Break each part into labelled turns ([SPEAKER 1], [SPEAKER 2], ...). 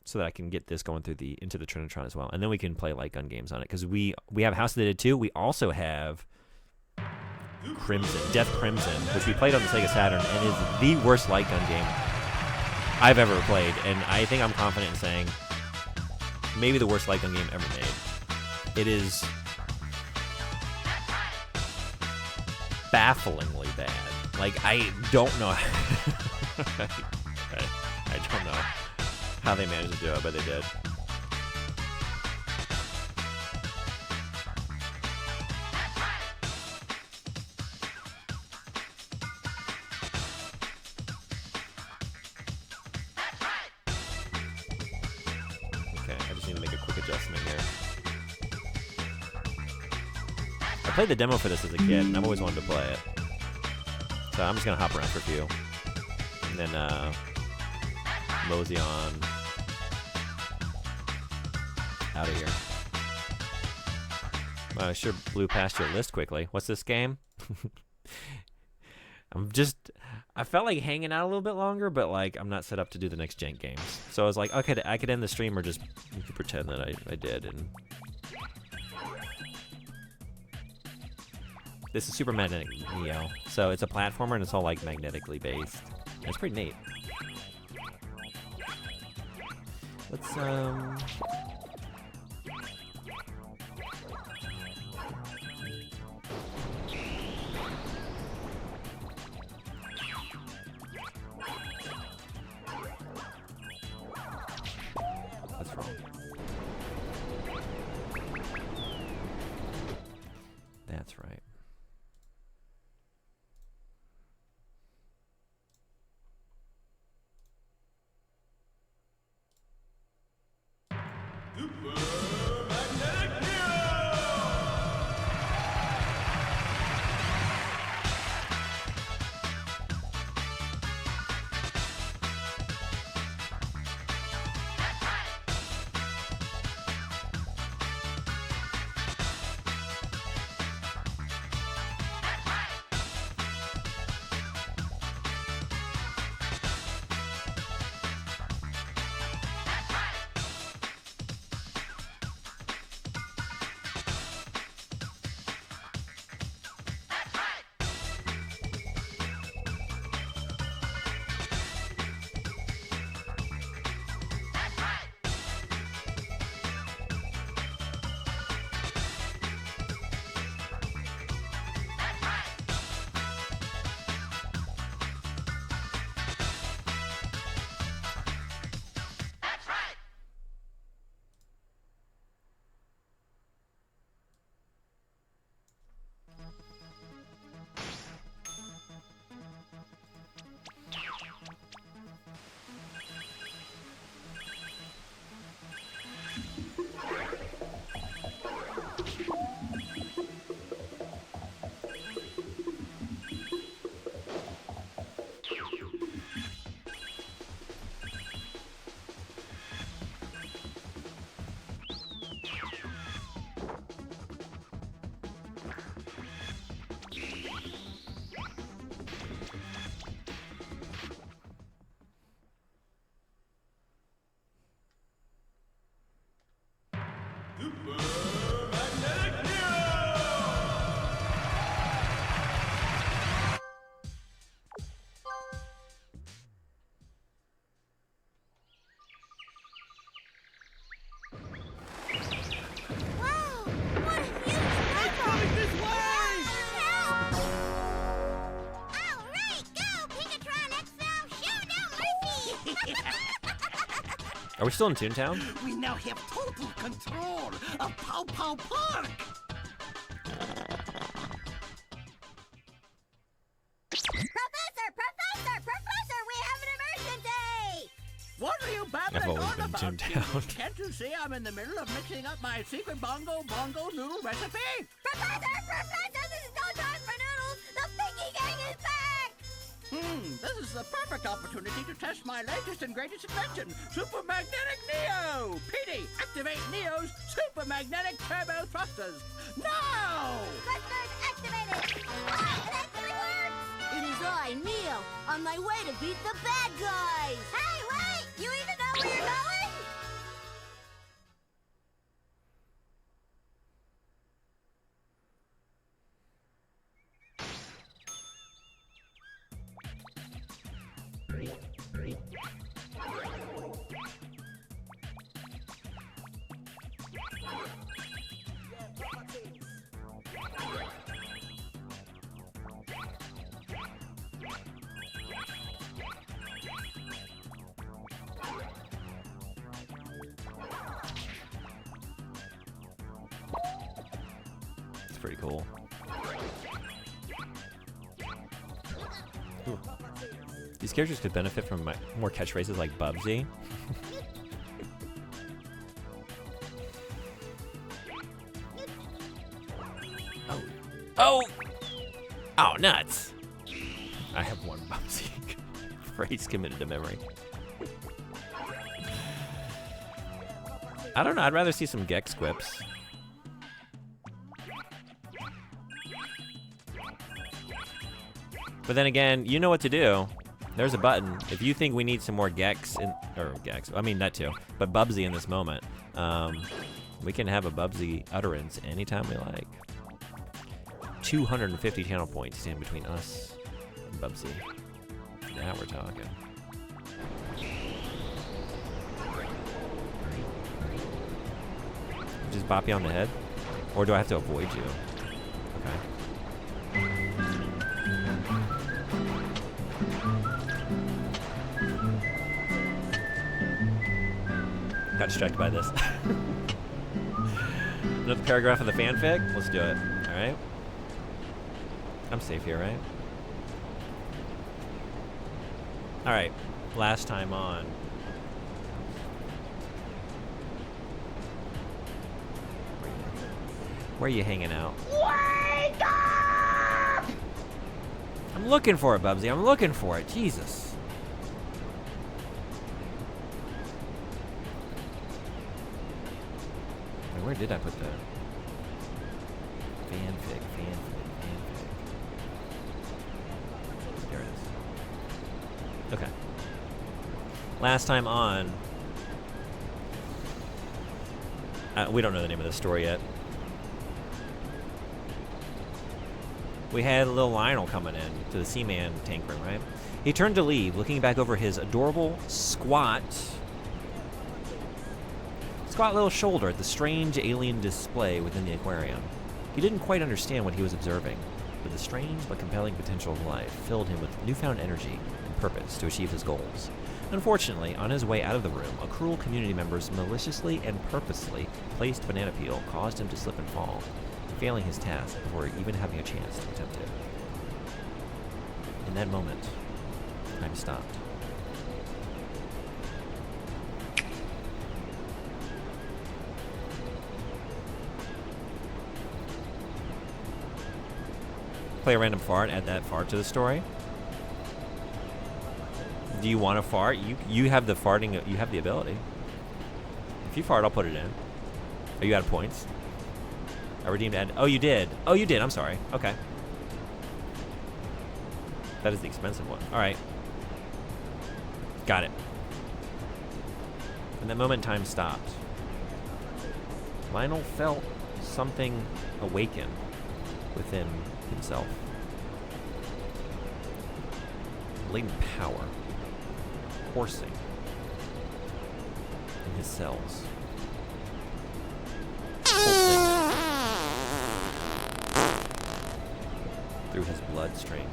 [SPEAKER 1] so that I can get this going through into the Trinitron as well, and then we can play light gun games on it because we have House of the Dead 2. We also have Death Crimson, which we played on the Sega Saturn, and is the worst light gun game I've ever played, and I think I'm confident in saying maybe the worst light gun game ever made. It is bafflingly bad. Like, I don't know. I don't know how they managed to do it, but they did. Okay, I just need to make a quick adjustment here. I played the demo for this as a kid, and I've always wanted to play it. So I'm just going to hop around for a few. And then, mosey on out of here. I sure blew past your list quickly. What's this game? I felt like hanging out a little bit longer, but like I'm not set up to do the next Jank games. So I was like, okay, I could end the stream or just you could pretend that I did. And this is Super Magnetic Neo, so it's a platformer and it's all like magnetically based. It's pretty neat. Let's What's wrong? That's right. Are we still in Toontown?
[SPEAKER 2] We now have total control of Pow Pow Park.
[SPEAKER 3] Professor, we have an emergency!
[SPEAKER 2] What are you
[SPEAKER 1] I've
[SPEAKER 2] babbling
[SPEAKER 1] always
[SPEAKER 2] on
[SPEAKER 1] been
[SPEAKER 2] about?
[SPEAKER 1] Toontown.
[SPEAKER 2] Can't you see I'm in the middle of mixing up my secret bongo noodle recipe?
[SPEAKER 3] Professor, this is no time for noodles! The Pinky Gang is back!
[SPEAKER 2] This is the perfect opportunity to test my latest and greatest invention, Super Magnetic Neo! Petey, activate Neo's Super Magnetic Turbo Thrusters, now!
[SPEAKER 3] Thrusters activated! Oh, it actually works!
[SPEAKER 4] It is I, Neo, on my way to beat the bad guys!
[SPEAKER 3] Hey, wait! You even know where you're going?
[SPEAKER 1] pretty cool. Ooh. These characters could benefit from more catchphrases like Bubsy. Oh! Oh, nuts! I have one Bubsy phrase committed to memory. I don't know, I'd rather see some Gex quips. But then again, you know what to do. There's a button. If you think we need some more Gex, I mean that too, but Bubsy in this moment, we can have a Bubsy utterance anytime we like. 250 channel points stand between us and Bubsy. Now we're talking. Just bop you on the head? Or do I have to avoid you? Okay. Got distracted by this. Another paragraph of the fanfic? Let's do it. Alright. I'm safe here, right? Alright. Last time on. Where are you hanging out?
[SPEAKER 3] Wake up!
[SPEAKER 1] I'm looking for it, Bubsy. I'm looking for it. Jesus. Where did I put that? Fanfic. There it is. Okay. Last time on... we don't know the name of the story yet. We had little Lionel coming in to the Seaman tank room, right? He turned to leave, looking back over his adorable, squat little shoulder at the strange alien display within the aquarium. He didn't quite understand what he was observing, but the strange but compelling potential of life filled him with newfound energy and purpose to achieve his goals. Unfortunately, on his way out of the room, a cruel community member maliciously and purposely placed banana peel caused him to slip and fall, failing his task before even having a chance to attempt it. In that moment, time stopped. Play a random fart, add that fart to the story. Do you want to fart? You have the farting, you have the ability. If you fart, I'll put it in. Are you out of points? I redeemed ad. Oh, you did. Oh, you did. I'm sorry. Okay. That is the expensive one. All right. Got it. In that moment, time stopped. Lionel felt something awaken within himself. Latent power coursing in his cells. Pulsing through his bloodstream.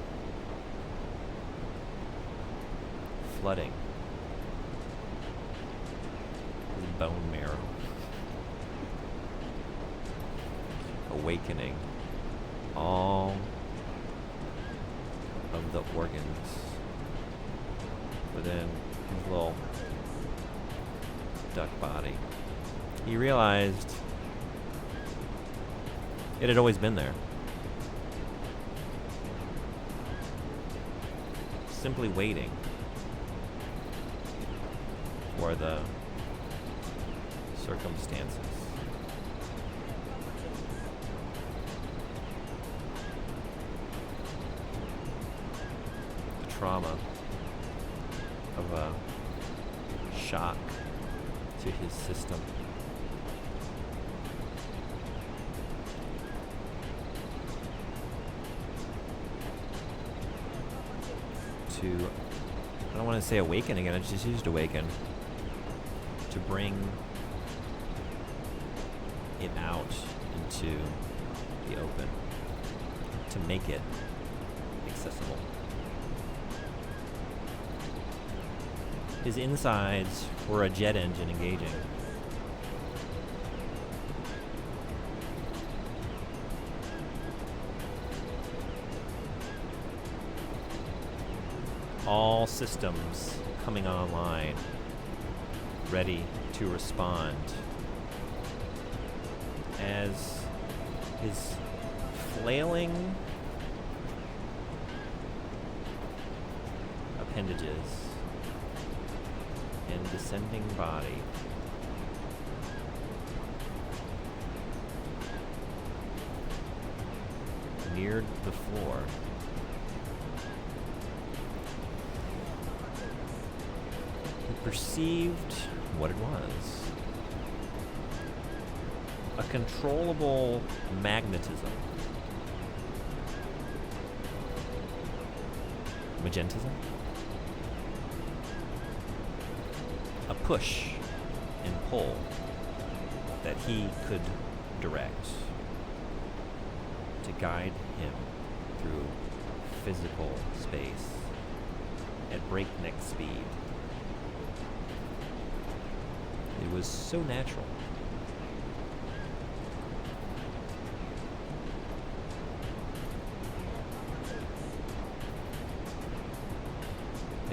[SPEAKER 1] Flooding his bone marrow. Awakening all of the organs within his little duck body. He realized it had always been there. Simply waiting for the circumstances. The trauma of a shock to his system. I don't want to say awaken again, I just used awaken. To bring it out into the open. To make it accessible. His insides were a jet engine engaging. All systems coming online, ready to respond. As his flailing appendages and descending body neared the floor, he perceived what it was. A controllable magnetism. Magentism? A push and pull that he could direct to guide him through physical space at breakneck speed. It was so natural.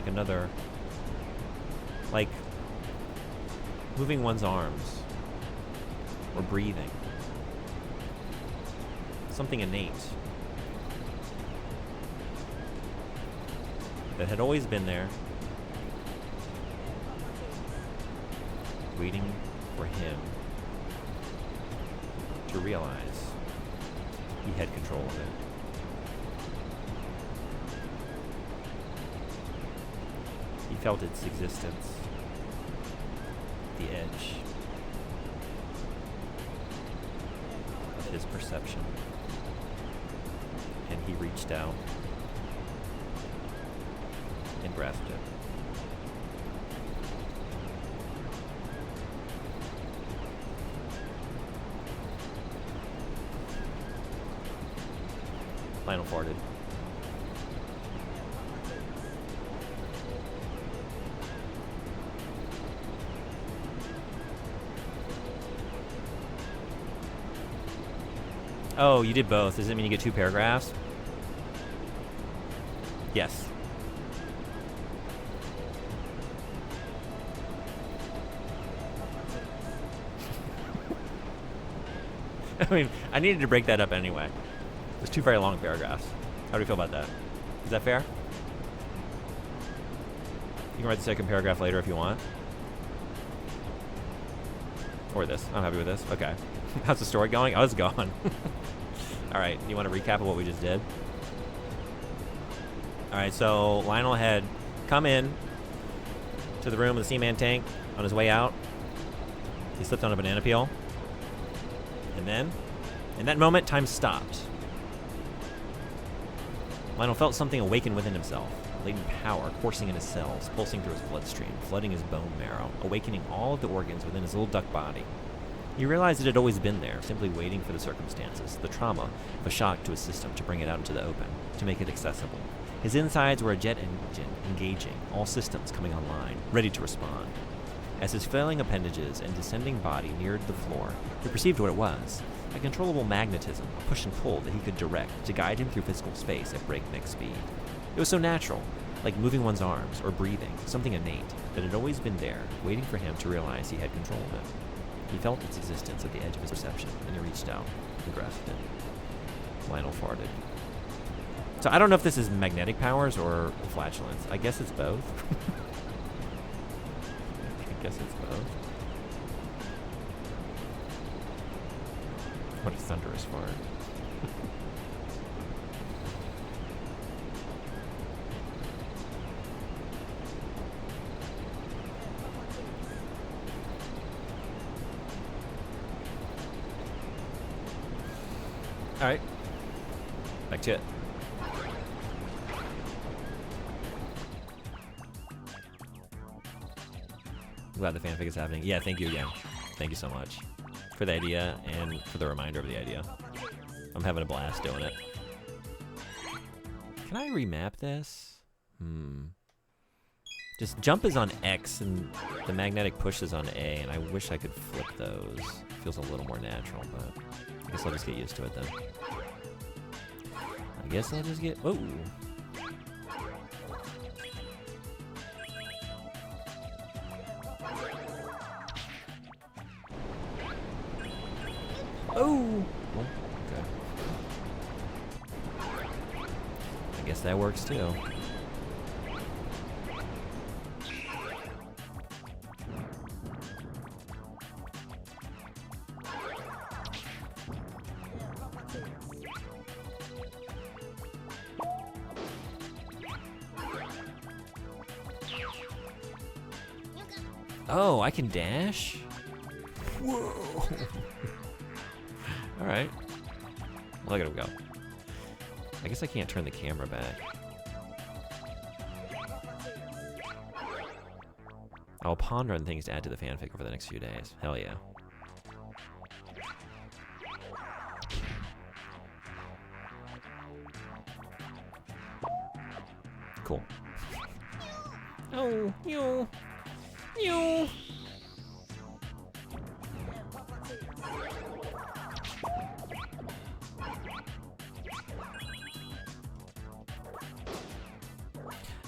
[SPEAKER 1] Another, like moving one's arms or breathing, something innate that had always been there, waiting for him to realize he had control of it. He felt its existence, the edge of his perception, and he reached out and grasped it. Lionel farted. Oh, you did both. Does it mean you get 2 paragraphs? Yes. I mean, I needed to break that up anyway. There's 2 very long paragraphs. How do you feel about that? Is that fair? You can write the second paragraph later if you want. Or this. I'm happy with this. Okay. How's the story going? Oh, it's going. Alright, you want to recap of what we just did? Alright, so Lionel had come in to the room with the Seaman tank on his way out. He slipped on a banana peel. And then, in that moment, time stopped. Lionel felt something awaken within himself. Latent power coursing in his cells, pulsing through his bloodstream, flooding his bone marrow, awakening all of the organs within his little duck body. He realized it had always been there, simply waiting for the circumstances, the trauma of a shock to his system to bring it out into the open, to make it accessible. His insides were a jet engine engaging, all systems coming online, ready to respond. As his failing appendages and descending body neared the floor, he perceived what it was. A controllable magnetism, a push and pull that he could direct to guide him through physical space at breakneck speed. It was so natural, like moving one's arms or breathing, something innate that had always been there, waiting for him to realize he had control of it. He felt its existence at the edge of his perception, and he reached out and grasped it. Lionel farted. So I don't know if this is magnetic powers or flatulence. I guess it's both. I guess it's both. What a thunderous fart. Alright. Back to it. I'm glad the fanfic is happening. Yeah, thank you again. Thank you so much for the idea and for the reminder of the idea. I'm having a blast doing it. Can I remap this? Just jump is on X and the magnetic push is on A, and I wish I could flip those. Feels a little more natural, but I guess I'll just get used to it then. I guess I'll just get... Whoa! Oh! Well, okay. I guess that works too. Oh, I can dash? Whoa! Alright. Look at him go. I guess I can't turn the camera back. I'll ponder on things to add to the fanfic over the next few days. Hell yeah. Cool. Oh, yo. Yo.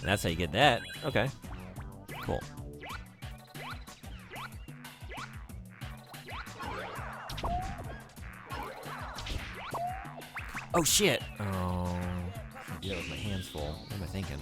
[SPEAKER 1] And that's how you get that. Okay. Cool. Oh shit! Oh. Yeah, with my hands full. What am I thinking?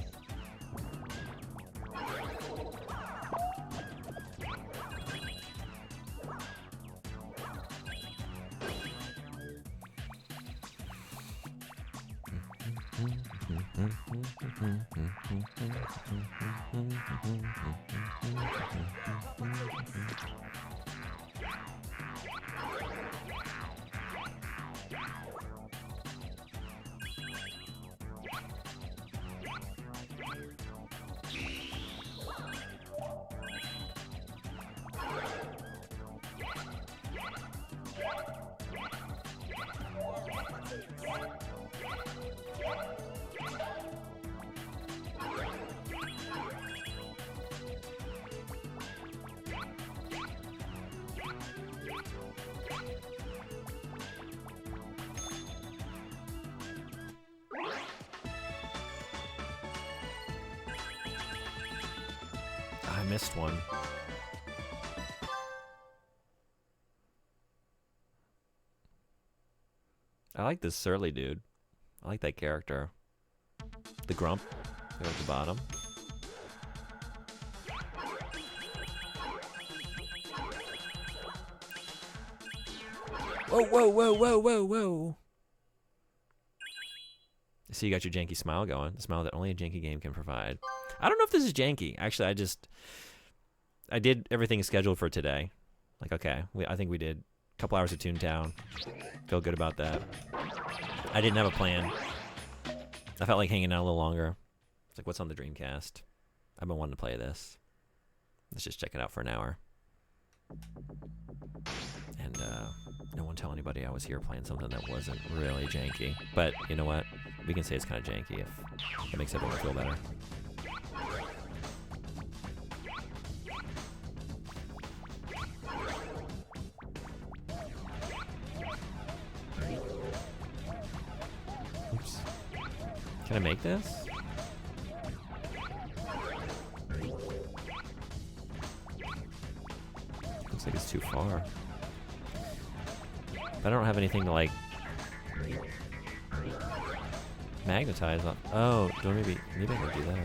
[SPEAKER 1] I missed one. I like this surly dude. I like that character. The grump. There at the bottom. Whoa, whoa, whoa, whoa, whoa, whoa. So you got your janky smile going. The smile that only a janky game can provide. I don't know if this is janky. Actually, I did everything scheduled for today. Like, okay, I think we did a couple hours of Toontown. Feel good about that. I didn't have a plan. I felt like hanging out a little longer. It's like, what's on the Dreamcast? I've been wanting to play this. Let's just check it out for an hour. And no one tell anybody I was here playing something that wasn't really janky. But you know what? We can say it's kind of janky if it makes everyone feel better. Oops. Can I make this? Looks like it's too far. But I don't have anything to like magnetize on. Oh, do I maybe I can do that.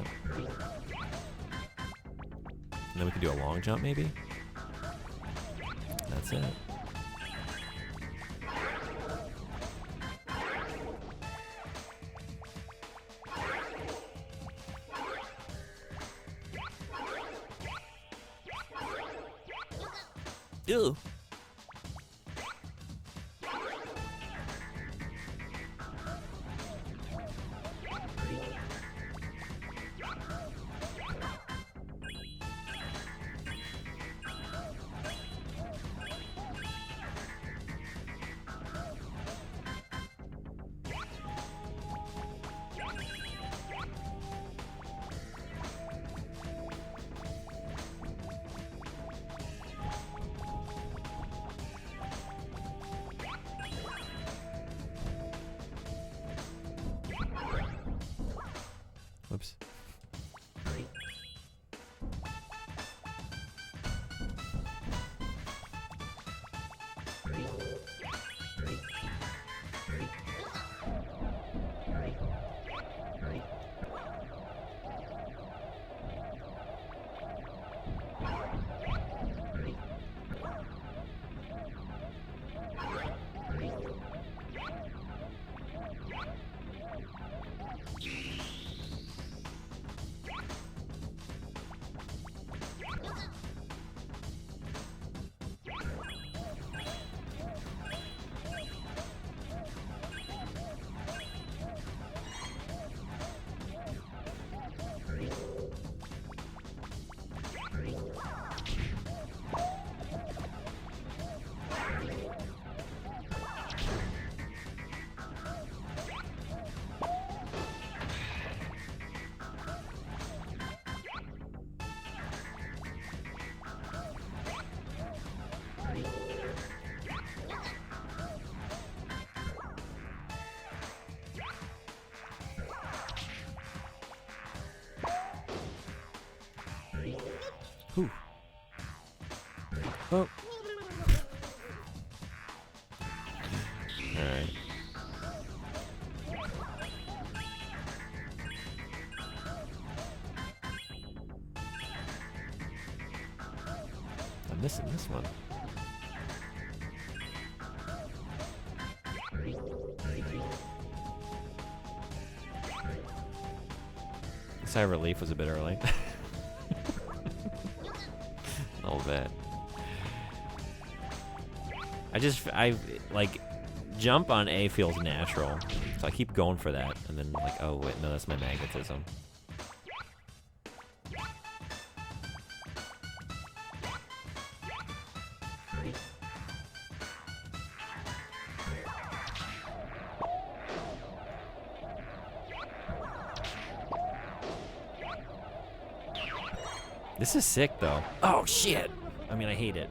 [SPEAKER 1] And then we can do a long jump maybe? That's it. Ew. Oh. Alright. I'm missing this one. Sigh of relief was a bit early. A little bit. I like, jump on A feels natural. So I keep going for that, and then like, oh wait, no, that's my magnetism. This is sick, though. Oh, shit! I mean, I hate it.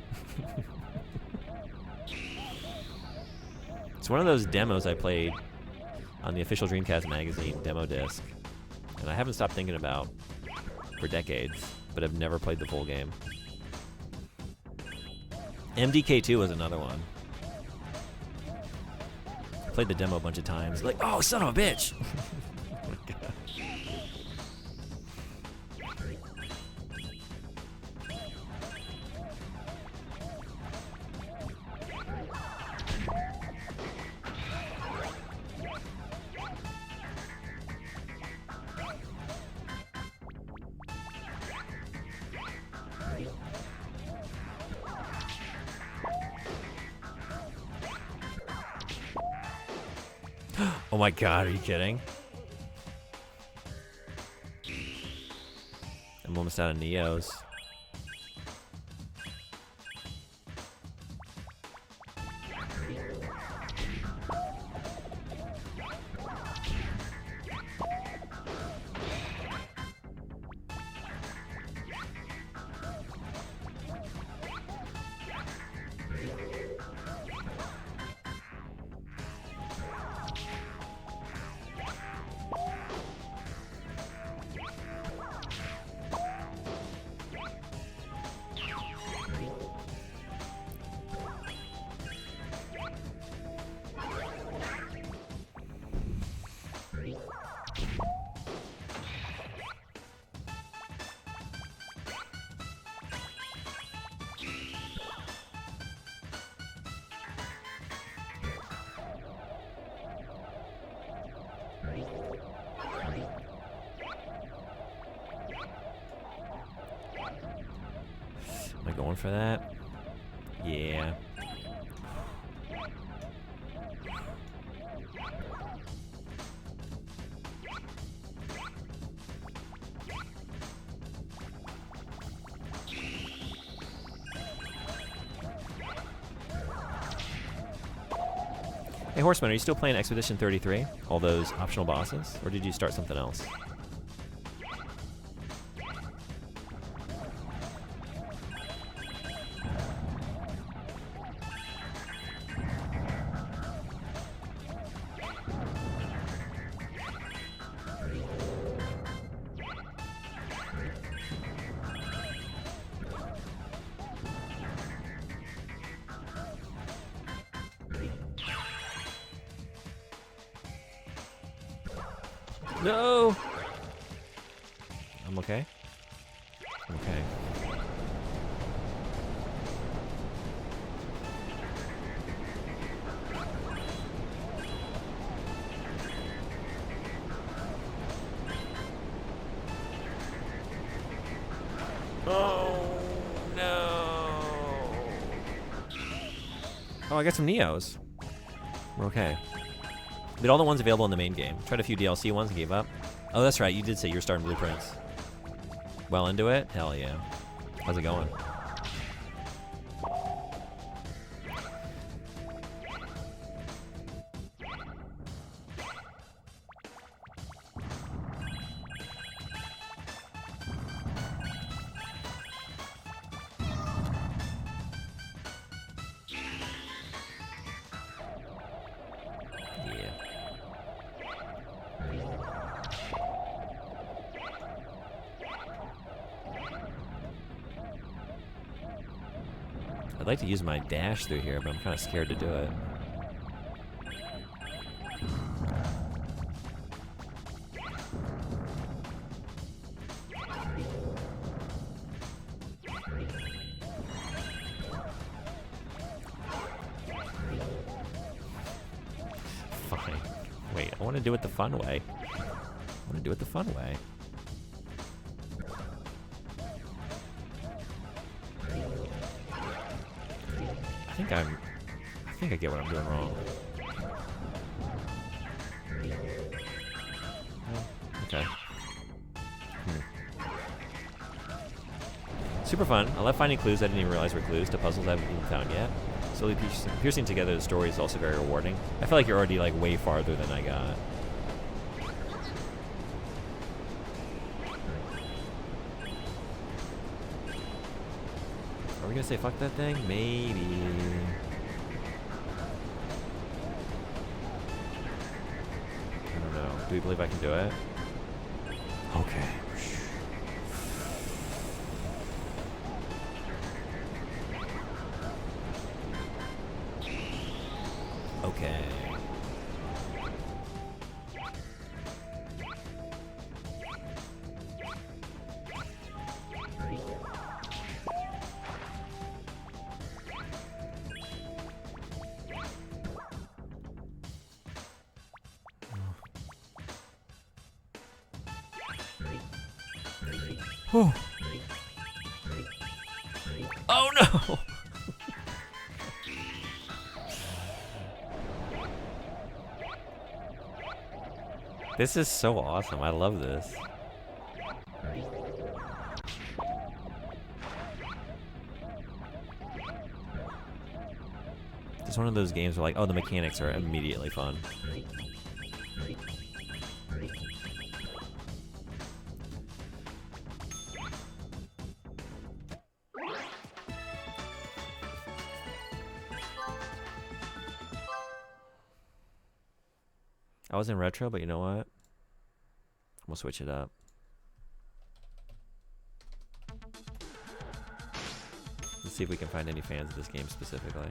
[SPEAKER 1] It's one of those demos I played on the official Dreamcast magazine demo disc, and I haven't stopped thinking about for decades, but I've never played the full game. MDK2 was another one. I played the demo a bunch of times. Like, oh, son of a bitch! Oh my God. Oh my God, are you kidding? I'm almost out of Neos. Am I going for that? Yeah. Hey Horseman, are you still playing Expedition 33? All those optional bosses? Or did you start something else? No! I'm okay. I'm okay. Oh, no. Oh, I got some Neos. We're okay. Did all the ones available in the main game. Tried a few DLC ones and gave up. Oh, that's right. You did say you were starting Blueprints. Well into it? Hell yeah. How's it going? I'd like to use my dash through here, but I'm kind of scared to do it. Fine. Wait, I want to do it the fun way. I want to do it the fun way. I think I get what I'm doing wrong. Okay. Super fun. I love finding clues I didn't even realize were clues to puzzles I haven't even found yet. Slowly piercing together the story is also very rewarding. I feel like you're already like way farther than I got. Are we gonna say fuck that thing? Maybe. I don't know. Do we believe I can do it? Okay. Okay. Oh. Oh no! This is so awesome. I love this. It's one of those games where like, oh, the mechanics are immediately fun. I was in retro, but you know what? I'm gonna switch it up. Let's see if we can find any fans of this game specifically.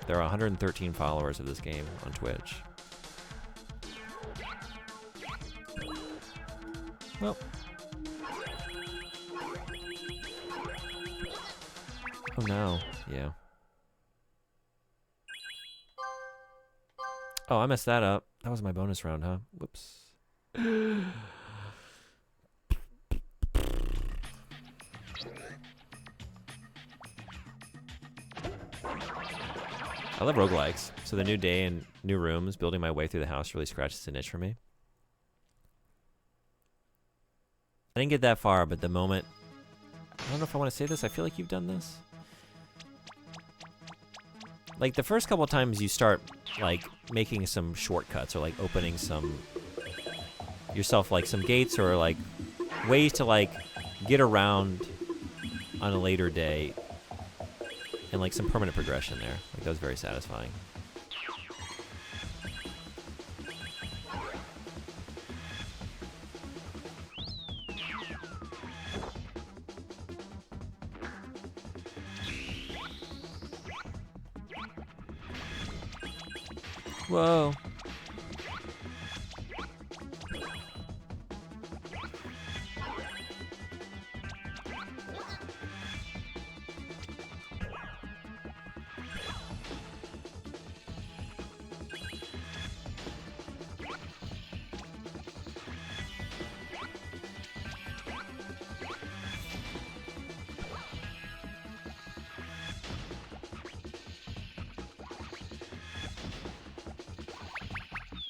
[SPEAKER 1] There are 113 followers of this game on Twitch. Well. Oh no. Yeah. Oh, I messed that up. That was my bonus round, huh? Whoops. I love roguelikes. So the new day and new rooms, building my way through the house really scratches an itch for me. I didn't get that far, but the moment... I don't know if I want to say this. I feel like you've done this. Like, the first couple of times you start, like, making some shortcuts or, like, opening some... yourself, like, some gates or, like, ways to, like, get around on a later day. And, like, some permanent progression there. Like, that was very satisfying. Whoa.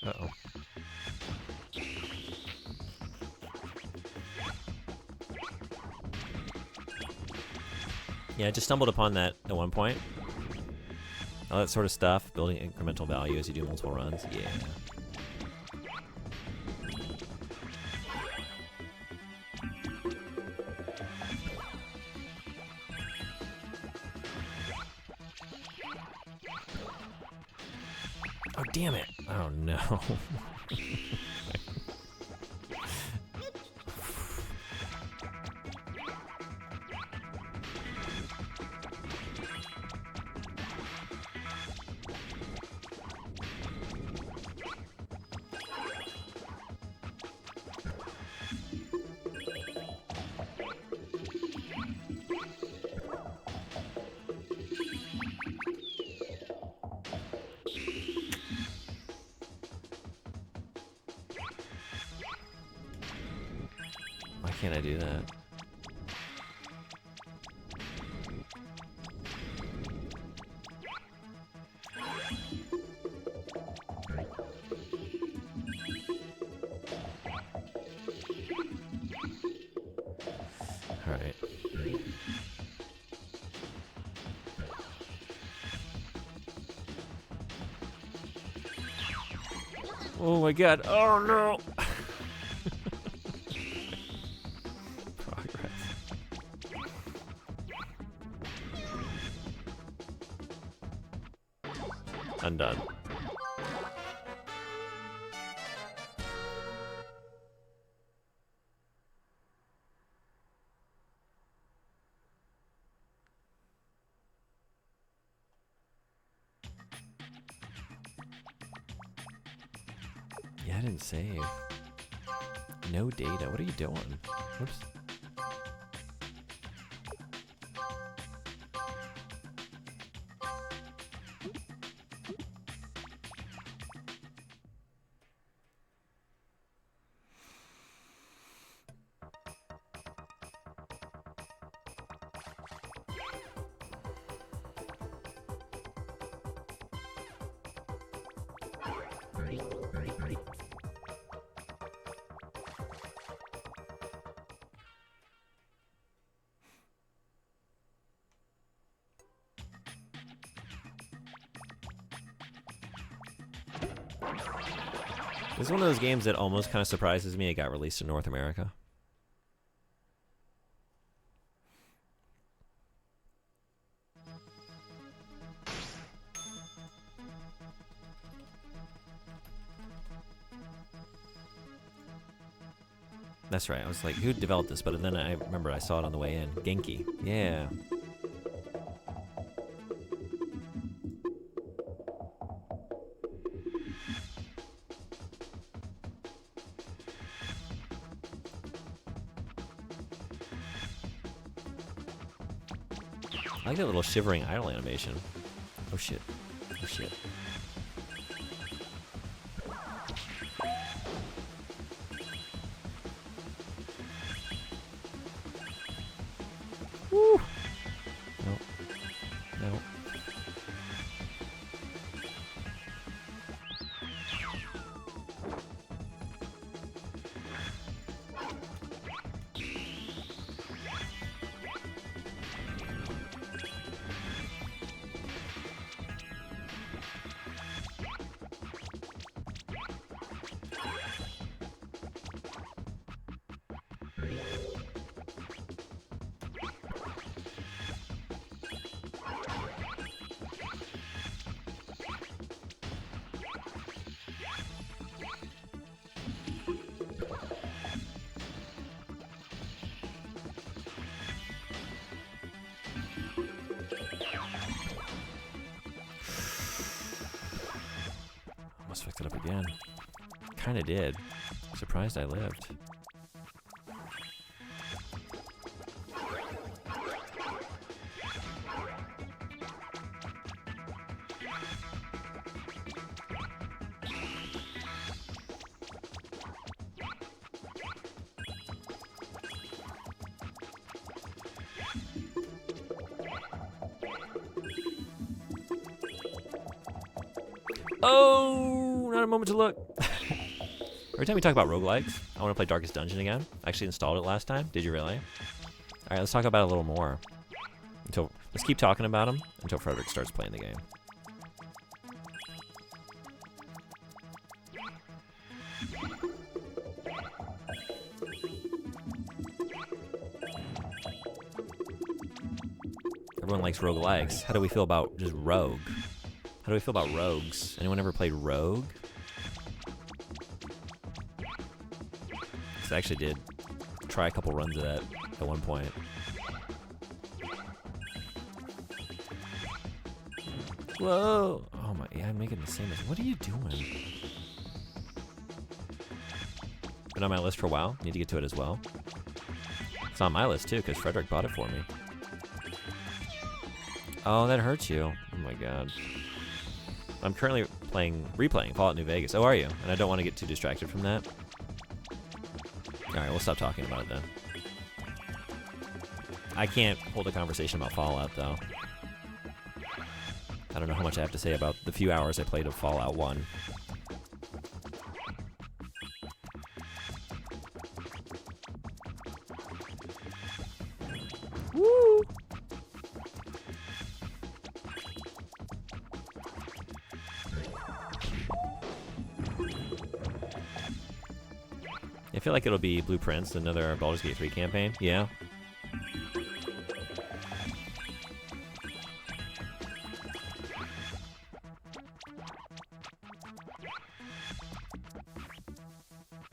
[SPEAKER 1] Uh-oh. Yeah, I just stumbled upon that at one point. All that sort of stuff, building incremental value as you do multiple runs. Yeah. Oh, damn it. Oh, no. can't I do that? All right. Oh my god. Oh no. Progress. I'm done. Yeah, I didn't save. No data. What are you doing? Oops. This is one of those games that almost kind of surprises me it got released in North America. That's right. I was like, who developed this? But then I remember I saw it on the way in. Genki. Yeah. I like that little shivering idle animation. Oh shit. Oh shit. Woo! Nope. Nope. Almost fucked it up again. Kinda did. Surprised I lived. Oh, not a moment to look. Every time we talk about roguelikes, I want to play Darkest Dungeon again. I actually installed it last time. Did you really? Alright, let's talk about it a little more. Let's keep talking about them until Frederick starts playing the game. Everyone likes roguelikes. How do we feel about just Rogue? How do we feel about rogues? Anyone ever played Rogue? I actually did try a couple runs of that at one point. Whoa! Oh my, yeah, I'm making the same mistake. What are you doing? Been on my list for a while. Need to get to it as well. It's on my list too, because Frederick bought it for me. Oh, that hurts you. Oh my god. I'm currently replaying Fallout New Vegas. Oh, are you? And I don't want to get too distracted from that. Alright, we'll stop talking about it then. I can't hold a conversation about Fallout, though. I don't know how much I have to say about the few hours I played of Fallout 1. Woo! I feel like it'll be Blueprints, another Baldur's Gate 3 campaign. Yeah.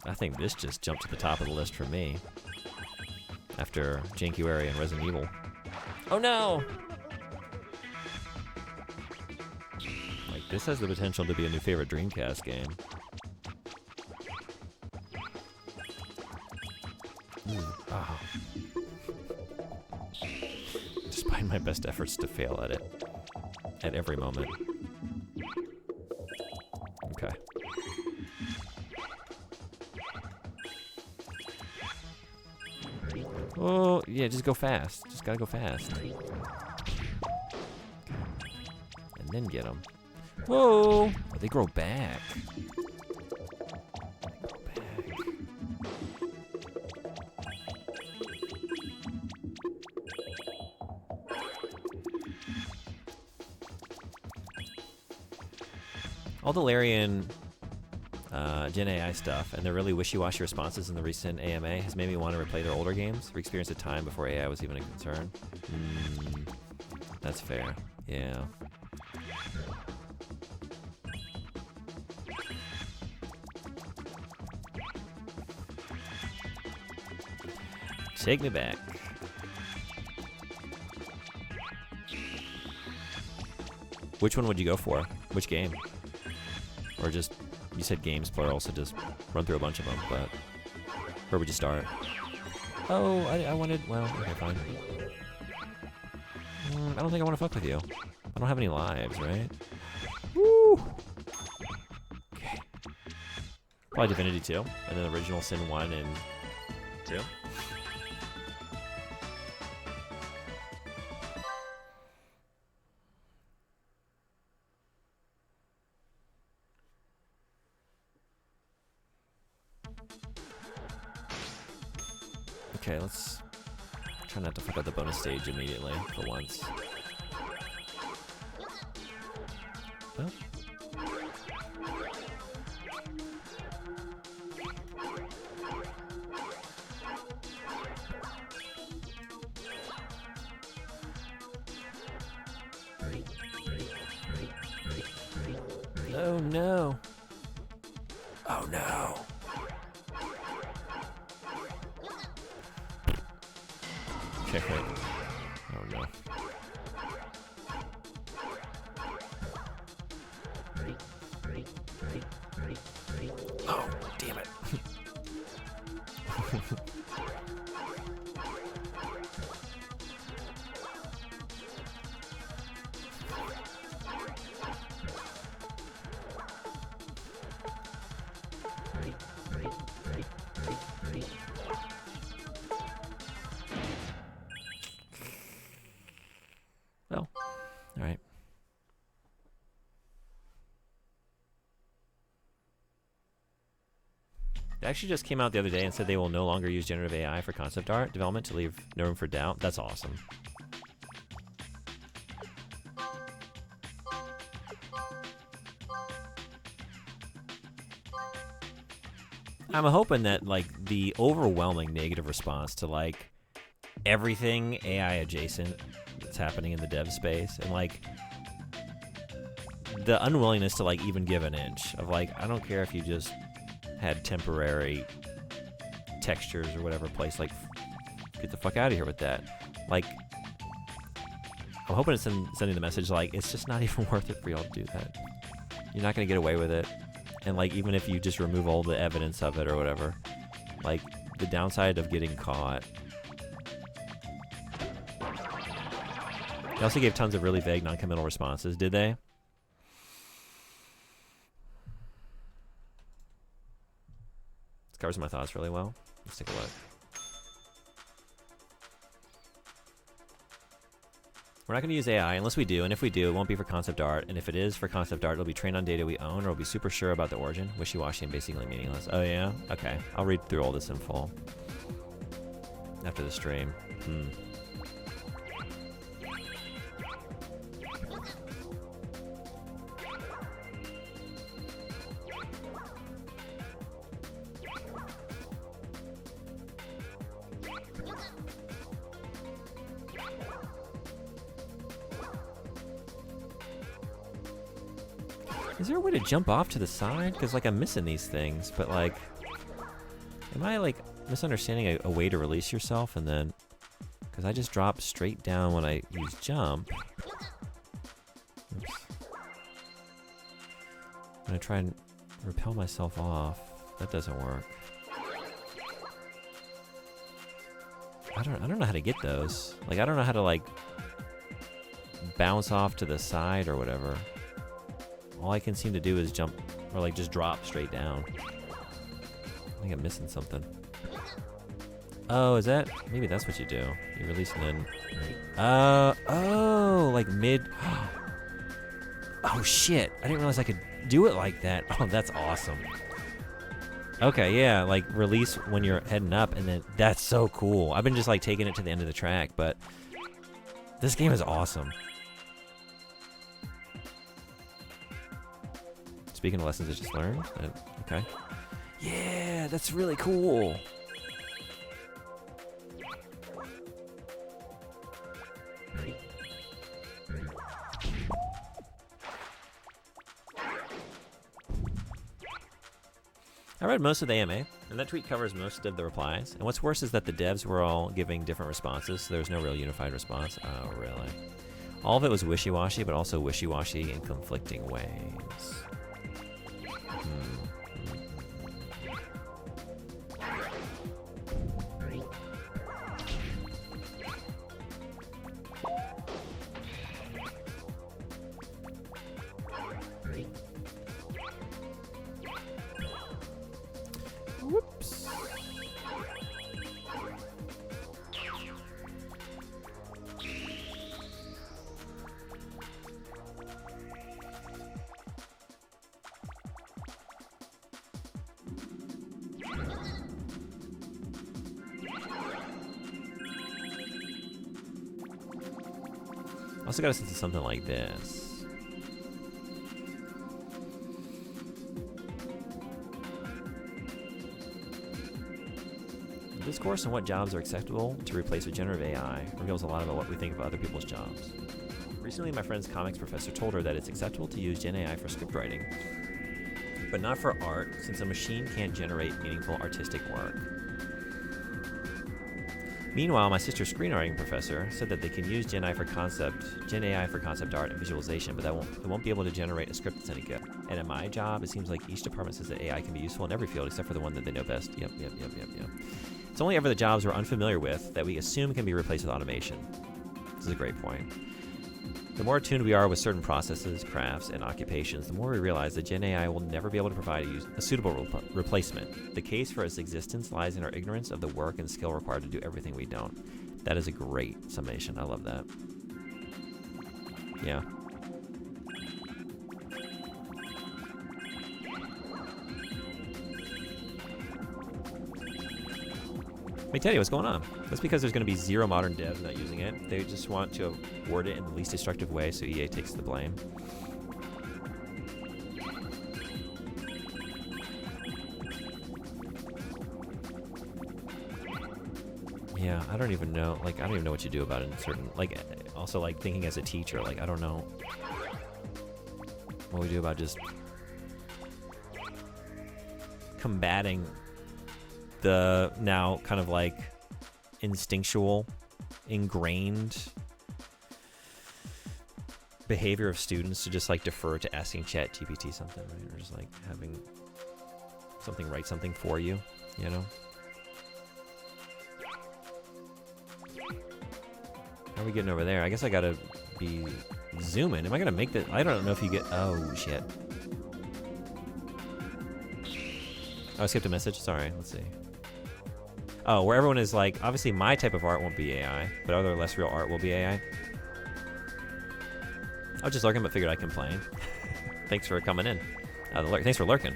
[SPEAKER 1] I think this just jumped to the top of the list for me. After Jankuary and Resident Evil. Oh no! Like, this has the potential to be a new favorite Dreamcast game. Oh. Despite my best efforts to fail at it. At every moment. Okay. Oh, yeah, just go fast. Just gotta go fast. Okay. And then get them. Whoa! Oh, they grow back. All the Larian Gen AI stuff and the really wishy-washy responses in the recent AMA has made me want to replay their older games, re-experience a time before AI was even a concern. That's fair. Yeah. Take me back. Which one would you go for? Which game? Or just, you said games plural, so just run through a bunch of them, but where would you start? Oh, I wanted, well, okay, fine. I don't think I want to fuck with you. I don't have any lives, right? Woo! Okay. Probably Divinity 2, and then Original Sin 1 and 2. Okay, let's try not to fuck up the bonus stage immediately for once. Oh. Oh no. Oh no. Check right. Oh no. Oh, damn it. Well, all right. It actually just came out the other day and said they will no longer use generative AI for concept art development to leave no room for doubt. That's awesome. I'm hoping that, like, the overwhelming negative response to, like, everything AI adjacent that's happening in the dev space, and, like, the unwillingness to, like, even give an inch of, like, I don't care if you just had temporary textures or whatever place, like, get the fuck out of here with that. Like, I'm hoping it's sending the message, like, it's just not even worth it for y'all to do that. You're not going to get away with it. And, like, even if you just remove all the evidence of it or whatever, like, the downside of getting caught. They also gave tons of really vague, non-committal responses, did they? This covers my thoughts really well. Let's take a look. We're not going to use AI unless we do, and if we do, it won't be for concept art. And if it is for concept art, it'll be trained on data we own, or we'll be super sure about the origin, wishy-washy, and basically meaningless. Oh yeah? Okay. I'll read through all this in full after the stream. Is there a way to jump off to the side? Because, like, I'm missing these things, but, like, am I, like, misunderstanding a way to release yourself and then... Because I just drop straight down when I use jump. Oops. I'm gonna try and repel myself off. That doesn't work. I don't know how to get those. Like, I don't know how to, like, bounce off to the side or whatever. All I can seem to do is jump, or like just drop straight down. I think I'm missing something. Oh, is that? Maybe that's what you do. You release and then... oh, like mid... Oh shit, I didn't realize I could do it like that. Oh, that's awesome. Okay, yeah, like release when you're heading up, and then that's so cool. I've been just like taking it to the end of the track, but this game is awesome. Speaking of lessons I just learned, okay. Yeah, that's really cool. I read most of the AMA, and that tweet covers most of the replies. And what's worse is that the devs were all giving different responses, so there was no real unified response. Oh, really? All of it was wishy-washy, but also wishy-washy in conflicting ways. Whoops. Also got a sense of something like this. The discourse on what jobs are acceptable to replace with generative AI reveals a lot about what we think of other people's jobs. Recently, my friend's comics professor told her that it's acceptable to use Gen AI for script writing, but not for art, since a machine can't generate meaningful artistic work. Meanwhile, my sister's screenwriting professor said that they can use Gen AI for concept art and visualization, but it won't be able to generate a script that's any good. And at my job, it seems like each department says that AI can be useful in every field except for the one that they know best. Yep. It's only ever the jobs we're unfamiliar with that we assume can be replaced with automation. This is a great point. The more attuned we are with certain processes, crafts, and occupations, the more we realize that Gen AI will never be able to provide a suitable replacement. The case for its existence lies in our ignorance of the work and skill required to do everything we don't. That is a great summation. I love that. Yeah. Hey Teddy, what's going on? That's because there's going to be zero modern devs not using it. They just want to word it in the least destructive way so EA takes the blame. Yeah, I don't even know. Like, I don't even know what you do about it in certain... Like, also, like, thinking as a teacher, like, I don't know what we do about just combating the now kind of like instinctual, ingrained behavior of students to just like defer to asking ChatGPT something, right? Or just like having something write something for you, you know? How are we getting over there? I guess I gotta be zooming. Am I gonna make that? I don't know if you get... Oh, shit. Oh, I skipped a message? Sorry, let's see. Oh, where everyone is like, obviously my type of art won't be AI, but other less real art will be AI. I was just lurking, but figured I'd complain. Thanks for coming in. Thanks for lurking.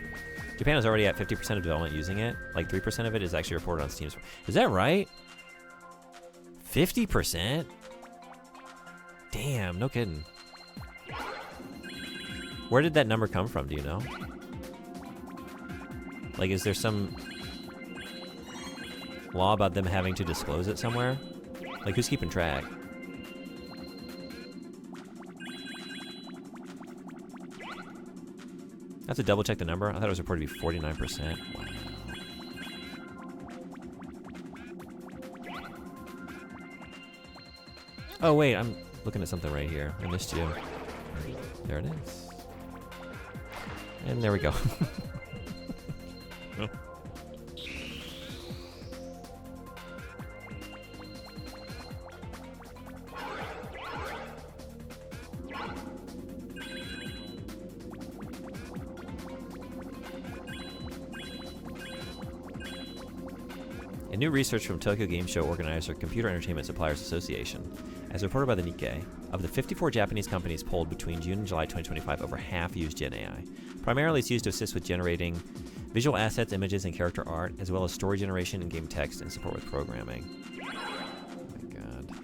[SPEAKER 1] Japan is already at 50% of development using it. Like 3% of it is actually reported on Steam. Is that right? 50%? Damn, no kidding. Where did that number come from? Do you know? Like, is there some law about them having to disclose it somewhere? Like, who's keeping track? I have to double check the number. I thought it was reported to be 49%. Wow. Oh, wait, I'm looking at something right here. I missed you. There it is. And there we go. Oh. A new research from Tokyo Game Show organizer Computer Entertainment Suppliers Association, as reported by the Nikkei, of the 54 Japanese companies polled between June and July 2025, over half use Gen AI. Primarily, it's used to assist with generating visual assets, images, and character art, as well as story generation and game text and support with programming. Oh my god.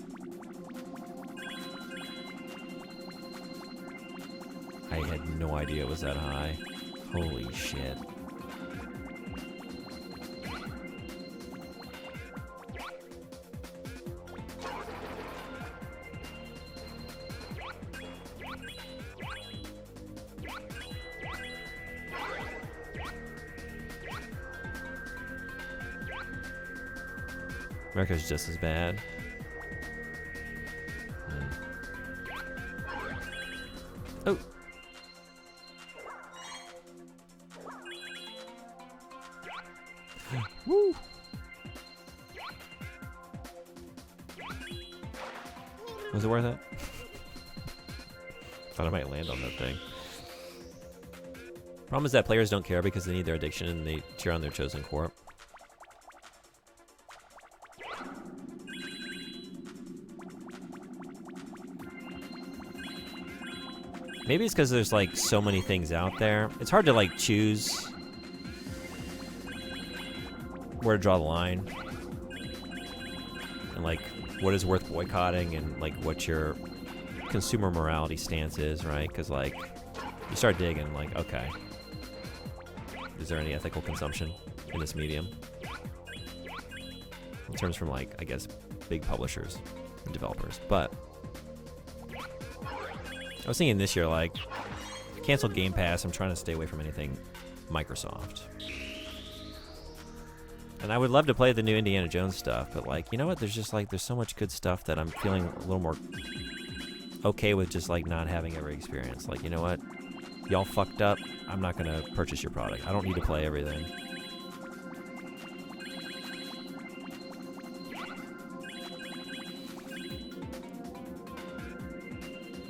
[SPEAKER 1] I had no idea it was that high. Holy shit. America's just as bad. Oh. Woo. Was it worth it? Thought I might land on that thing. Problem is that players don't care because they need their addiction and they cheer on their chosen corp. Maybe it's because there's like so many things out there. It's hard to like choose where to draw the line and like what is worth boycotting and like what your consumer morality stance is, right? Because like you start digging like, okay, is there any ethical consumption in this medium? In terms from like, I guess, big publishers and developers. But I was thinking this year, like, cancel Game Pass. I'm trying to stay away from anything Microsoft. And I would love to play the new Indiana Jones stuff, but, like, you know what? There's just, like, there's so much good stuff that I'm feeling a little more okay with just, like, not having every experience. Like, you know what? Y'all fucked up. I'm not going to purchase your product. I don't need to play everything.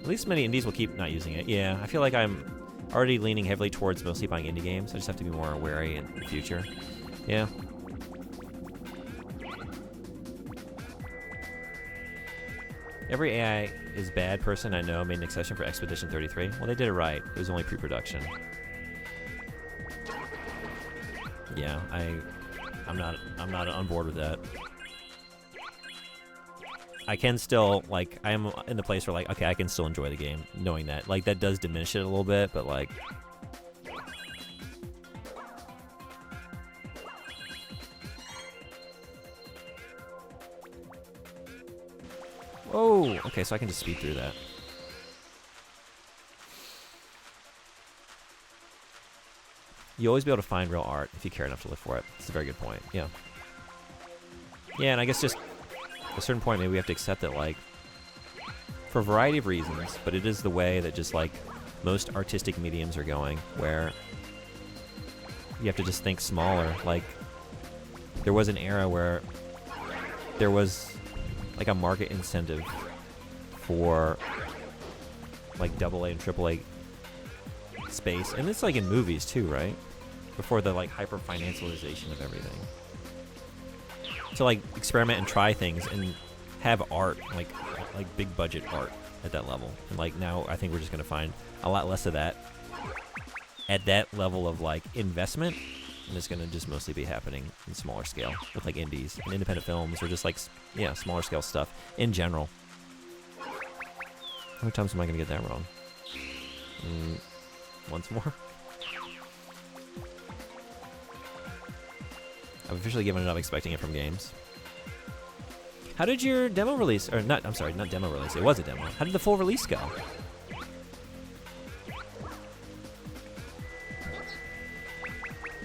[SPEAKER 1] At least many indies will keep not using it. Yeah, I feel like I'm already leaning heavily towards mostly buying indie games. I just have to be more wary in the future. Yeah. Every AI is bad person I know made an exception for Expedition 33. Well, they did it right. It was only pre-production. Yeah, I'm not on board with that. I can still, like, I am in the place where, like, okay, I can still enjoy the game, knowing that. Like, that does diminish it a little bit, but, like... Whoa! Okay, so I can just speed through that. You'll always be able to find real art if you care enough to look for it. That's a very good point, yeah. Yeah, and I guess just... at a certain point, maybe we have to accept that, like, for a variety of reasons, but it is the way that just, like, most artistic mediums are going, where you have to just think smaller. Like, there was an era where there was, like, a market incentive for, like, AA and AAA space, and it's, like, in movies, too, right? Before the, like, hyper-financialization of everything. To like experiment and try things and have art, like big budget art. at that level. And like now, I think we're just gonna find a lot less of that at that level of like investment, and it's gonna just mostly be happening in smaller scale with like indies and independent films or just like smaller scale stuff in general. How many times am I gonna get that wrong? Once more. I've officially given it up expecting it from games. How did your demo release, or not, I'm sorry, not demo release, it was a demo. How did the full release go?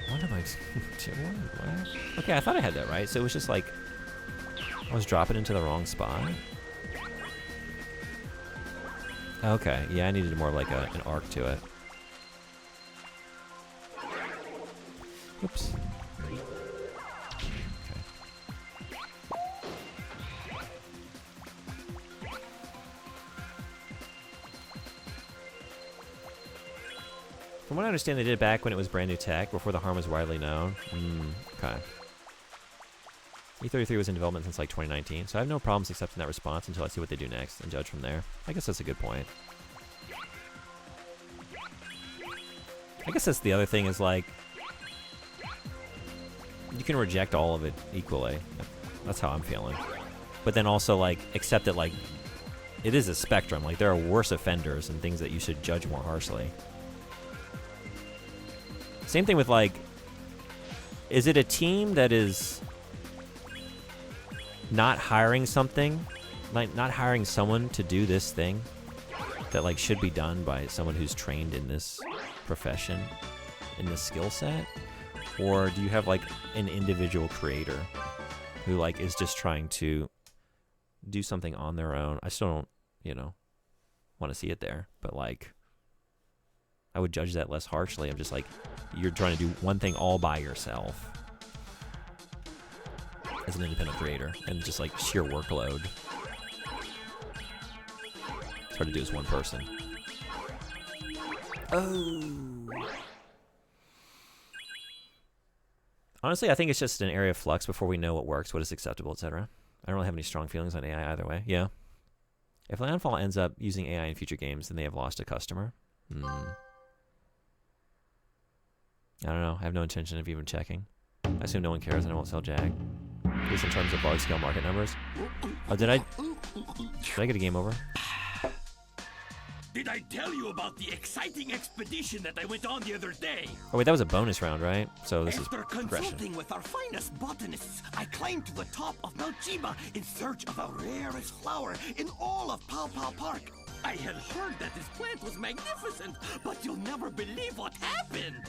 [SPEAKER 1] What am I doing? What? Okay, I thought I had that right. So it was just like, I was dropping into the wrong spot. Okay, yeah, I needed more like an arc to it. Oops. From what I understand, they did it back when it was brand new tech, before the harm was widely known. Okay. E33 was in development since like 2019, so I have no problems accepting that response until I see what they do next and judge from there. I guess that's a good point. I guess that's the other thing is like, you can reject all of it equally. That's how I'm feeling. But then also like, accept that like, it is a spectrum. Like there are worse offenders and things that you should judge more harshly. Same thing with like, is it a team that is not hiring something, like not hiring someone to do this thing that like should be done by someone who's trained in this profession, in this skill set? Or do you have like an individual creator who like is just trying to do something on their own? I still don't, you know, want to see it there, but like, I would judge that less harshly. I'm just like, you're trying to do one thing all by yourself as an independent creator, and just like sheer workload. It's hard to do as one person. Oh. Honestly, I think it's just an area of flux before we know what works, what is acceptable, etc. I don't really have any strong feelings on AI either way. Yeah. If Landfall ends up using AI in future games, then they have lost a customer. I don't know. I have no intention of even checking. I assume no one cares and I won't sell Jag. At least in terms of large-scale market numbers. Oh, did I get a game over?
[SPEAKER 4] Did I tell you about the exciting expedition that I went on the other day?
[SPEAKER 1] Oh wait, that was a bonus round, right? So this
[SPEAKER 4] After
[SPEAKER 1] is progression.
[SPEAKER 4] consulting with our finest botanists, I climbed to the top of Mount Chiba in search of the rarest flower in all of Pao Pao Park. I had heard that this plant was magnificent, but you'll never believe what happened.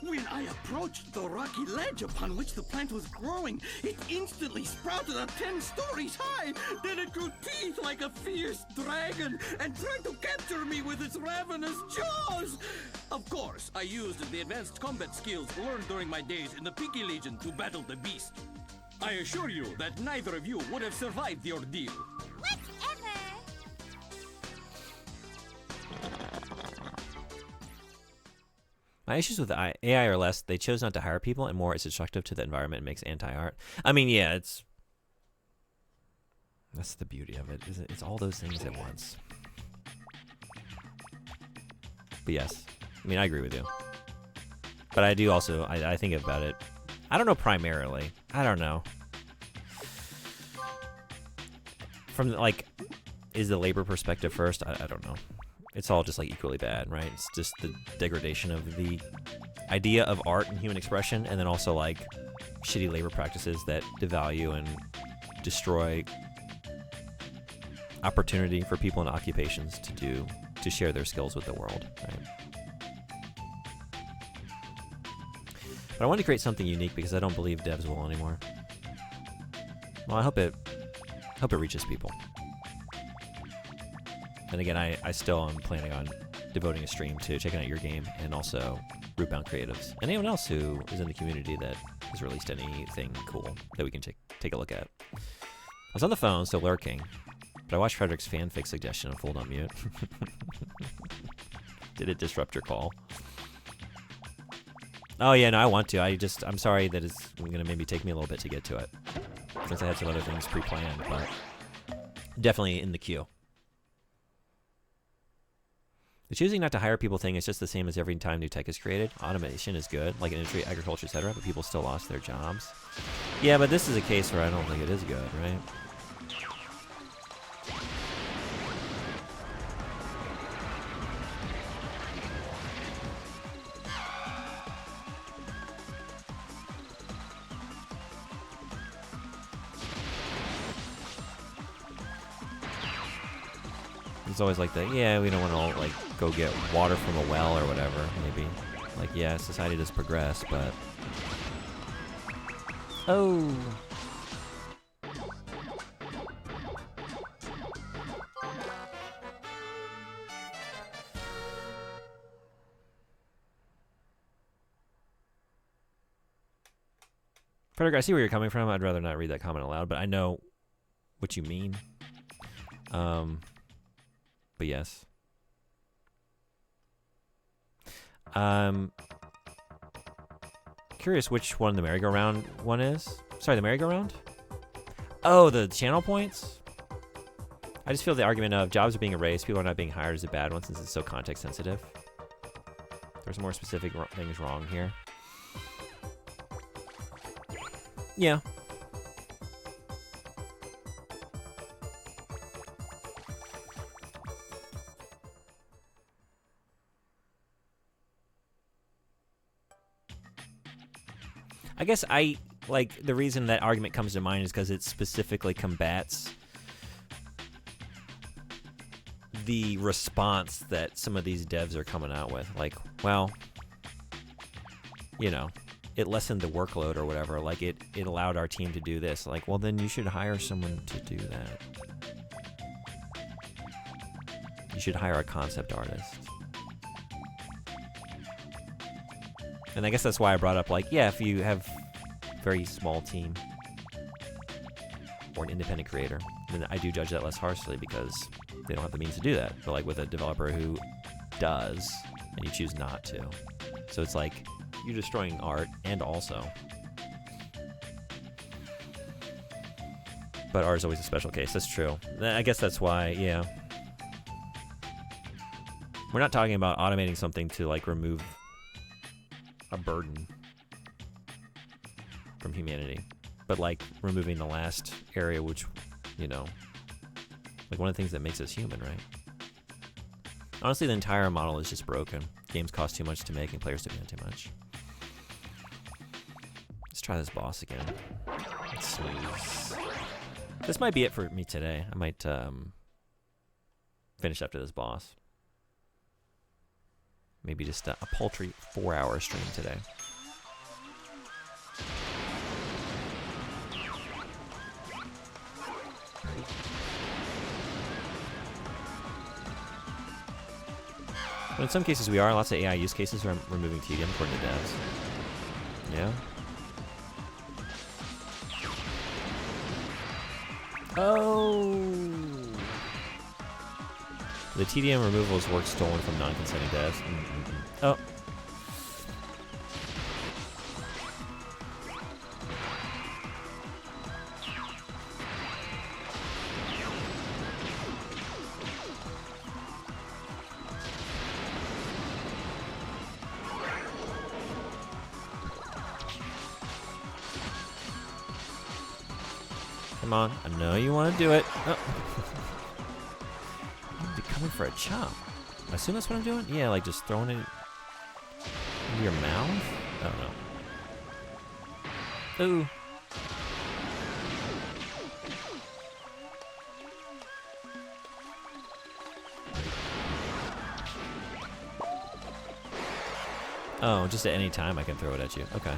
[SPEAKER 4] When I approached the rocky ledge upon which the plant was growing, it instantly sprouted up 10 stories high. Then it grew teeth like a fierce dragon and tried to capture me with its ravenous jaws. Of course, I used the advanced combat skills learned during my days in the Pinky Legion to battle the beast. I assure you that neither of you would have survived the ordeal.
[SPEAKER 3] Whatever.
[SPEAKER 1] My issues with AI are less they chose not to hire people, and more it's destructive to the environment and makes anti-art. I mean, yeah, that's the beauty of it. It's all those things at once. But yes, I mean, I agree with you. But I do also, I think about it. I don't know primarily. I don't know. From like, is the labor perspective first? I don't know. It's all just like equally bad, right? It's just the degradation of the idea of art and human expression, and then also like shitty labor practices that devalue and destroy opportunity for people in occupations to share their skills with the world, right? But I wanted to create something unique because I don't believe devs will anymore. Well, I hope it reaches people. And again, I still am planning on devoting a stream to checking out your game and also Rootbound Creatives and anyone else who is in the community that has released anything cool that we can take a look at. I was on the phone, still lurking, but I watched Frederick's fanfic suggestion on Fold on Mute. Did it disrupt your call? Oh yeah, no, I want to. I'm sorry that it's gonna maybe take me a little bit to get to it, since I had some other things pre-planned, but definitely in the queue. The choosing not to hire people thing is just the same as every time new tech is created. Automation is good, like in industry, agriculture, etc., but people still lost their jobs. Yeah, but this is a case where I don't think it is good, right? It's always like that. Yeah, we don't want to like go get water from a well or whatever. Maybe, like, yeah, society does progress, but oh, Frederick, I see where you're coming from. I'd rather not read that comment aloud, but I know what you mean. But yes. Curious which one the merry-go-round one is. Sorry, the merry-go-round? Oh, the channel points? I just feel the argument of jobs are being erased, people are not being hired is a bad one since it's so context sensitive. There's more specific things wrong here. Yeah. I guess the reason that argument comes to mind is because it specifically combats the response that some of these devs are coming out with. Like, well, you know, it lessened the workload or whatever. Like, it allowed our team to do this. Like, well, then you should hire someone to do that. You should hire a concept artist. And I guess that's why I brought up, like, yeah, if you have a very small team or an independent creator, then I do judge that less harshly because they don't have the means to do that. But, like, with a developer who does, and you choose not to. So it's like, you're destroying art, and also. But art is always a special case. That's true. I guess that's why, yeah. We're not talking about automating something to, like, remove a burden from humanity, but like removing the last area, which, you know, like one of the things that makes us human, right? Honestly, the entire model is just broken. Games cost too much to make and players demand too much. Let's try this boss again. Let's see. This might be it for me today. I might finish after this boss. Maybe just a paltry 4-hour stream today. But in some cases we are. Lots of AI use cases are removing tedium according to devs. Yeah. Oh. The TDM removal is work stolen from non-consenting devs. Oh. Come on, I know you want to do it. Oh. Coming for a chop. I assume that's what I'm doing? Yeah, like just throwing it into your mouth? I don't know. Ooh. Oh, just at any time I can throw it at you. Okay.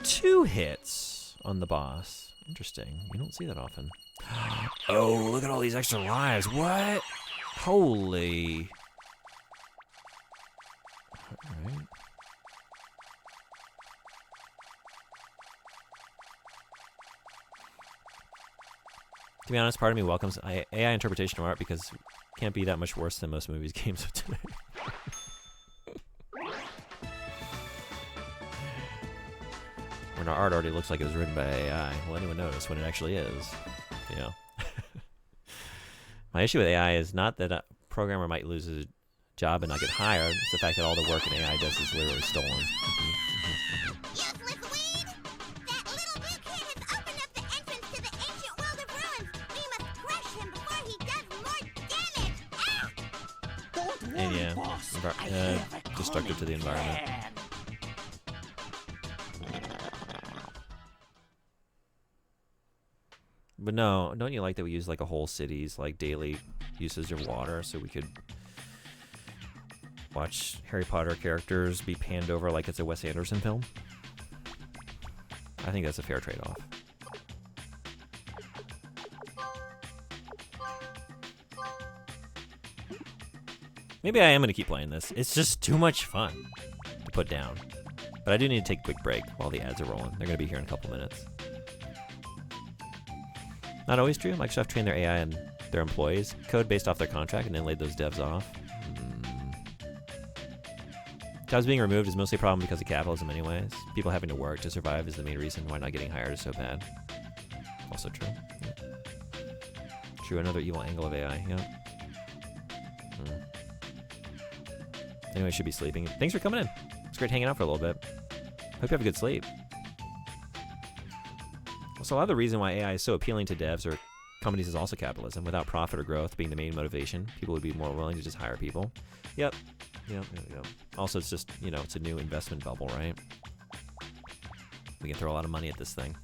[SPEAKER 1] Two hits on the boss. Interesting. You don't see that often. Oh, look at all these extra lives. What? Holy. All right. To be honest, part of me welcomes AI interpretation of art because it can't be that much worse than most movies, games of today. When our art already looks like it was written by AI, will anyone notice when it actually is? You know. My issue with AI is not that a programmer might lose his job and not get hired. It's the fact that all the work an AI does is literally stolen.
[SPEAKER 3] Useless weed! That little blue kid has opened up the entrance to the ancient world of ruins. We must crush him before he does more damage. Ah!
[SPEAKER 4] Don't worry,
[SPEAKER 1] And yeah,
[SPEAKER 4] boss. I have a
[SPEAKER 1] destructive to the
[SPEAKER 4] cunning
[SPEAKER 1] environment.
[SPEAKER 4] plan.
[SPEAKER 1] But no, don't you like that we use like a whole city's like daily usage of water so we could watch Harry Potter characters be panned over like it's a Wes Anderson film? I think that's a fair trade-off. Maybe I am going to keep playing this. It's just too much fun to put down. But I do need to take a quick break while the ads are rolling. They're going to be here in a couple minutes. Not always true. Microsoft trained their AI and their employees code based off their contract and then laid those devs off. Jobs being removed is mostly a problem because of capitalism anyways. People having to work to survive is the main reason why not getting hired is so bad. Also true. Yeah. True, another evil angle of AI. Yeah. Anyway, I should be sleeping. Thanks for coming in. It's great hanging out for a little bit. Hope you have a good sleep. So a lot of the reason why AI is so appealing to devs or companies is also capitalism. Without profit or growth being the main motivation, people would be more willing to just hire people. Yep. Also, it's just, it's a new investment bubble, right? We can throw a lot of money at this thing.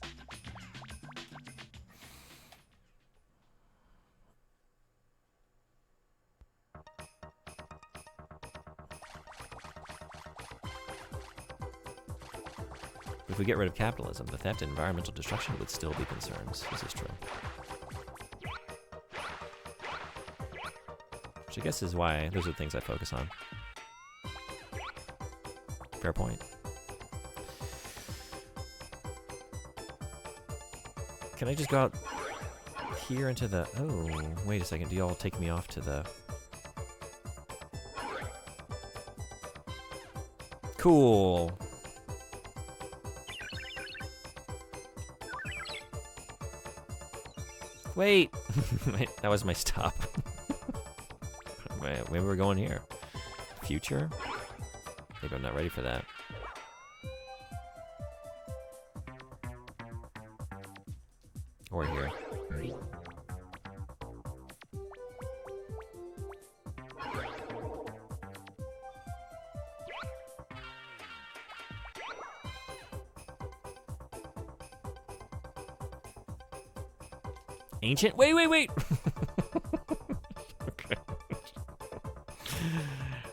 [SPEAKER 1] If we get rid of capitalism, the theft and environmental destruction would still be concerns. This is true. Which I guess is why those are the things I focus on. Fair point. Can I just go out here into the... Oh, wait a second. Do y'all take me off to the... Cool. Wait. Wait, that was my stop. Maybe we're going here. Future? Maybe I'm not ready for that. Or here. Ancient? Wait. Okay.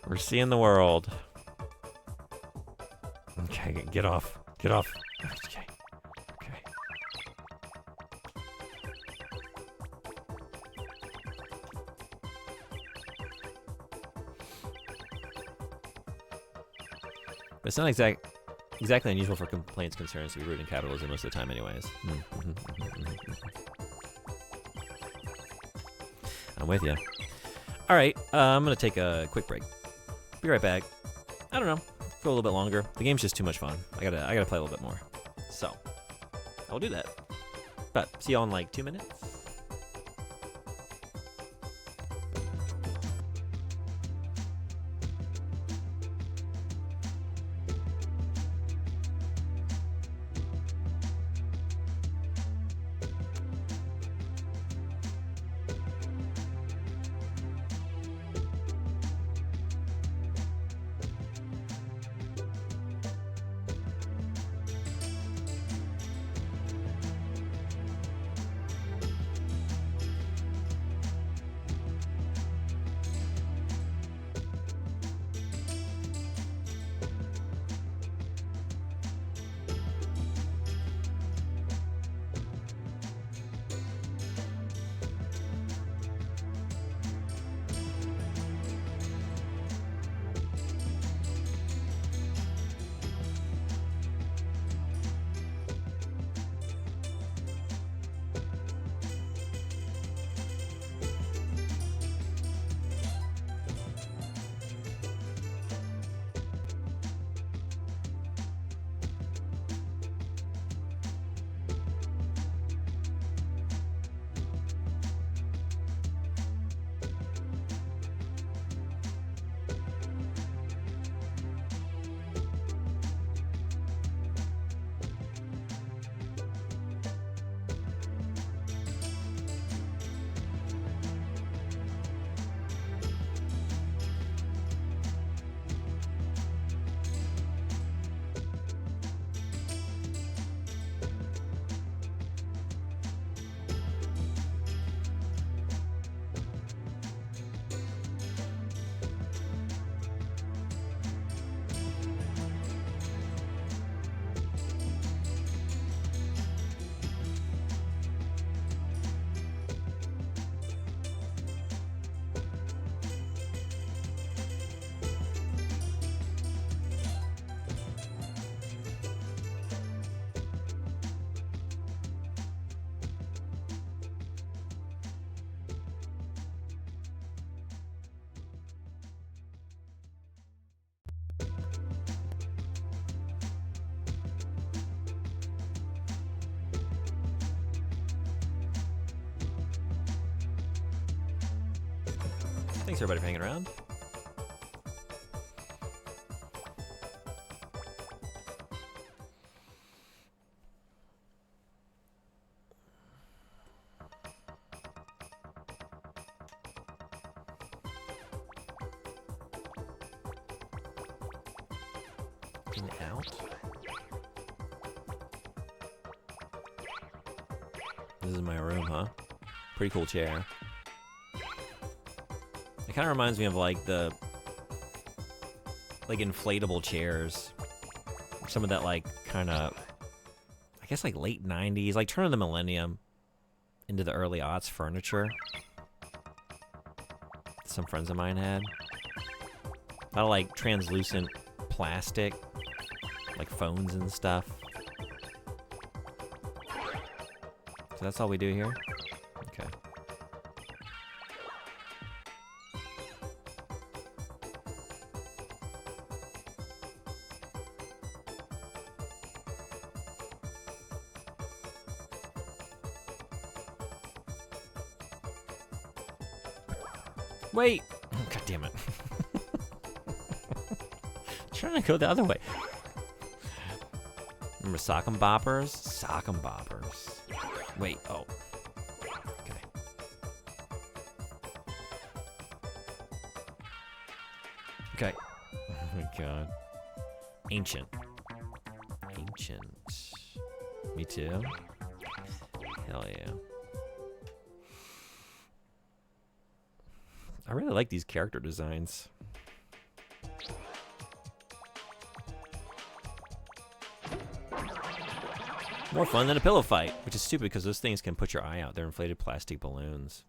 [SPEAKER 1] We're seeing the world. Okay, get off. Okay. But it's not exactly unusual for complaints concerns to be rooted in capitalism most of the time anyways. I'm with you. Alright, I'm going to take a quick break. Be right back. I don't know. Go a little bit longer. The game's just too much fun. I gotta play a little bit more. So, I'll do that. But, see y'all in like 2 minutes. Thanks everybody for hanging around. In out. This is my room, huh? Pretty cool chair. It kind of reminds me of like the inflatable chairs. Some of that like kind of, I guess like late 90s, like turn of the millennium into the early aughts furniture. Some friends of mine had. A lot of like translucent plastic, like phones and stuff. So that's all we do here? Okay. Wait! God damn it. Trying to go the other way. Remember Sock 'em Boppers? Sock 'em Boppers. Wait, oh. Okay. Okay. Oh my god. Ancient. Ancient. Me too? Hell yeah. I really like these character designs. More fun than a pillow fight, which is stupid because those things can put your eye out. They're inflated plastic balloons.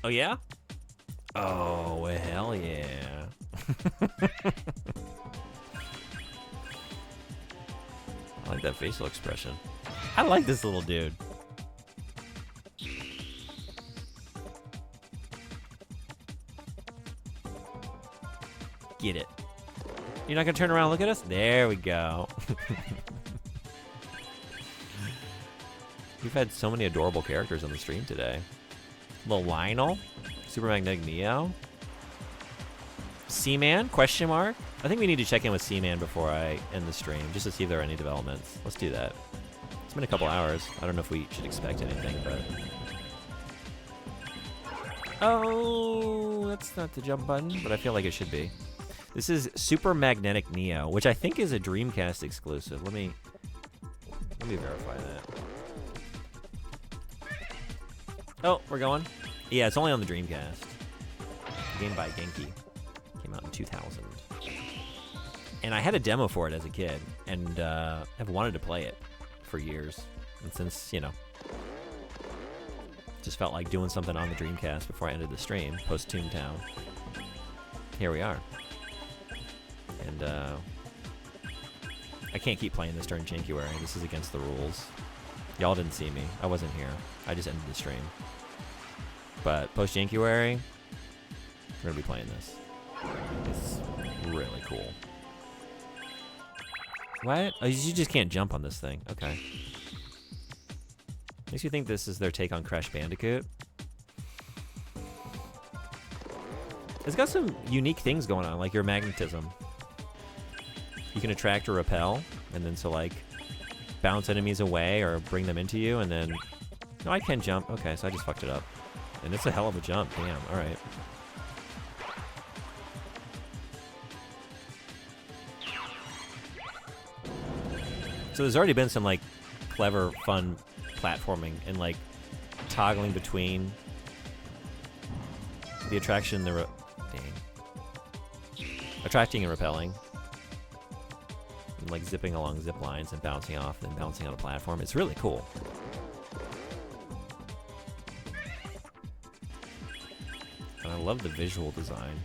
[SPEAKER 1] Oh yeah? Oh, well, hell yeah. I like that facial expression. I like this little dude. Get it. You're not gonna turn around and look at us? There we go. We've had so many adorable characters on the stream today. Little Lionel, Super Magnetic Neo, Seaman, question mark? I think we need to check in with Seaman before I end the stream, just to see if there are any developments. Let's do that. It's been a couple hours. I don't know if we should expect anything, but... Oh, that's not the jump button, but I feel like it should be. This is Super Magnetic Neo, which I think is a Dreamcast exclusive. Let me verify that. Oh, we're going? Yeah, it's only on the Dreamcast. Game by Genki. Came out in 2000. And I had a demo for it as a kid, and have wanted to play it for years. And since, you know, just felt like doing something on the Dreamcast before I ended the stream, post Toontown, here we are. And I can't keep playing this during Jankuary. This is against the rules. Y'all didn't see me. I wasn't here. I just ended the stream. But post Jankuary, we're gonna be playing this. It's really cool. What? Oh, you just can't jump on this thing. Okay. Makes you think this is their take on Crash Bandicoot. It's got some unique things going on, like your magnetism. You can attract or repel, and then so like bounce enemies away or bring them into you, and then... No, I can jump. Okay, so I just fucked it up. And it's a hell of a jump. Damn, alright. So there's already been some like clever, fun platforming and like toggling between the attraction, attracting and repelling, and like zipping along zip lines and bouncing off and then bouncing on a platform. It's really cool. And I love the visual design.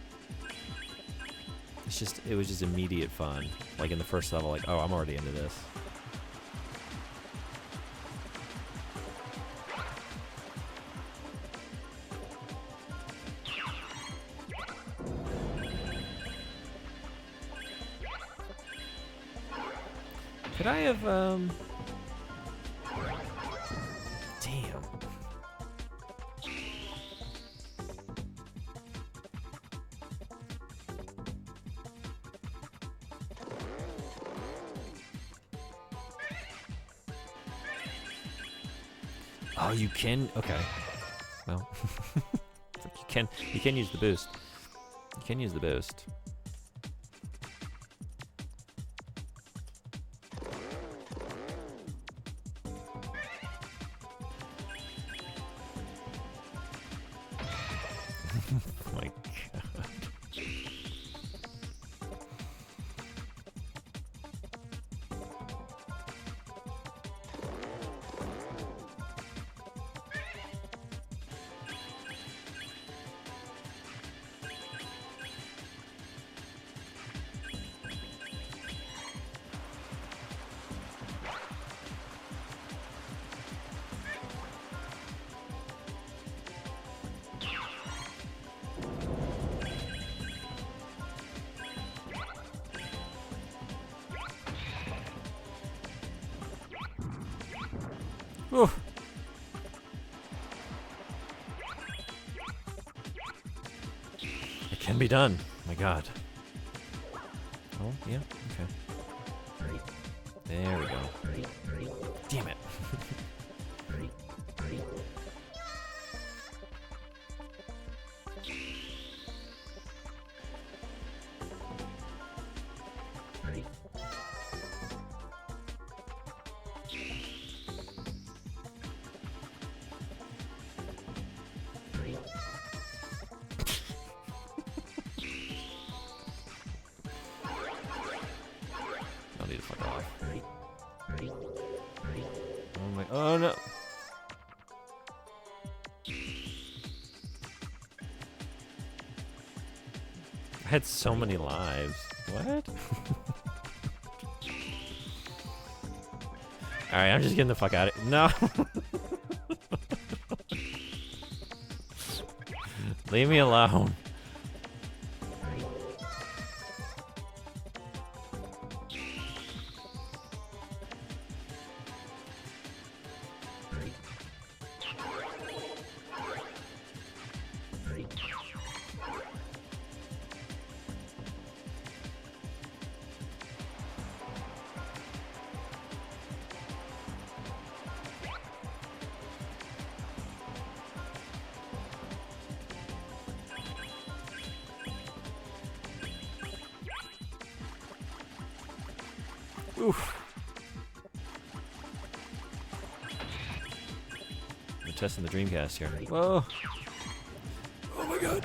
[SPEAKER 1] It was just immediate fun. Like in the first level, like, oh, I'm already into this. Could I have, Damn. Oh, you can, okay. Well, it's like you can use the boost. You can use the boost. Oh my god. Whew. It can be done. My god. Oh, yeah, okay. There we go. Damn it. I'll need to fuck off. Oh my, oh no. I had so many lives. What? Alright, I'm just getting the fuck out of it. No! Leave me alone. Oof. We're testing the Dreamcast here. Whoa. Oh my god.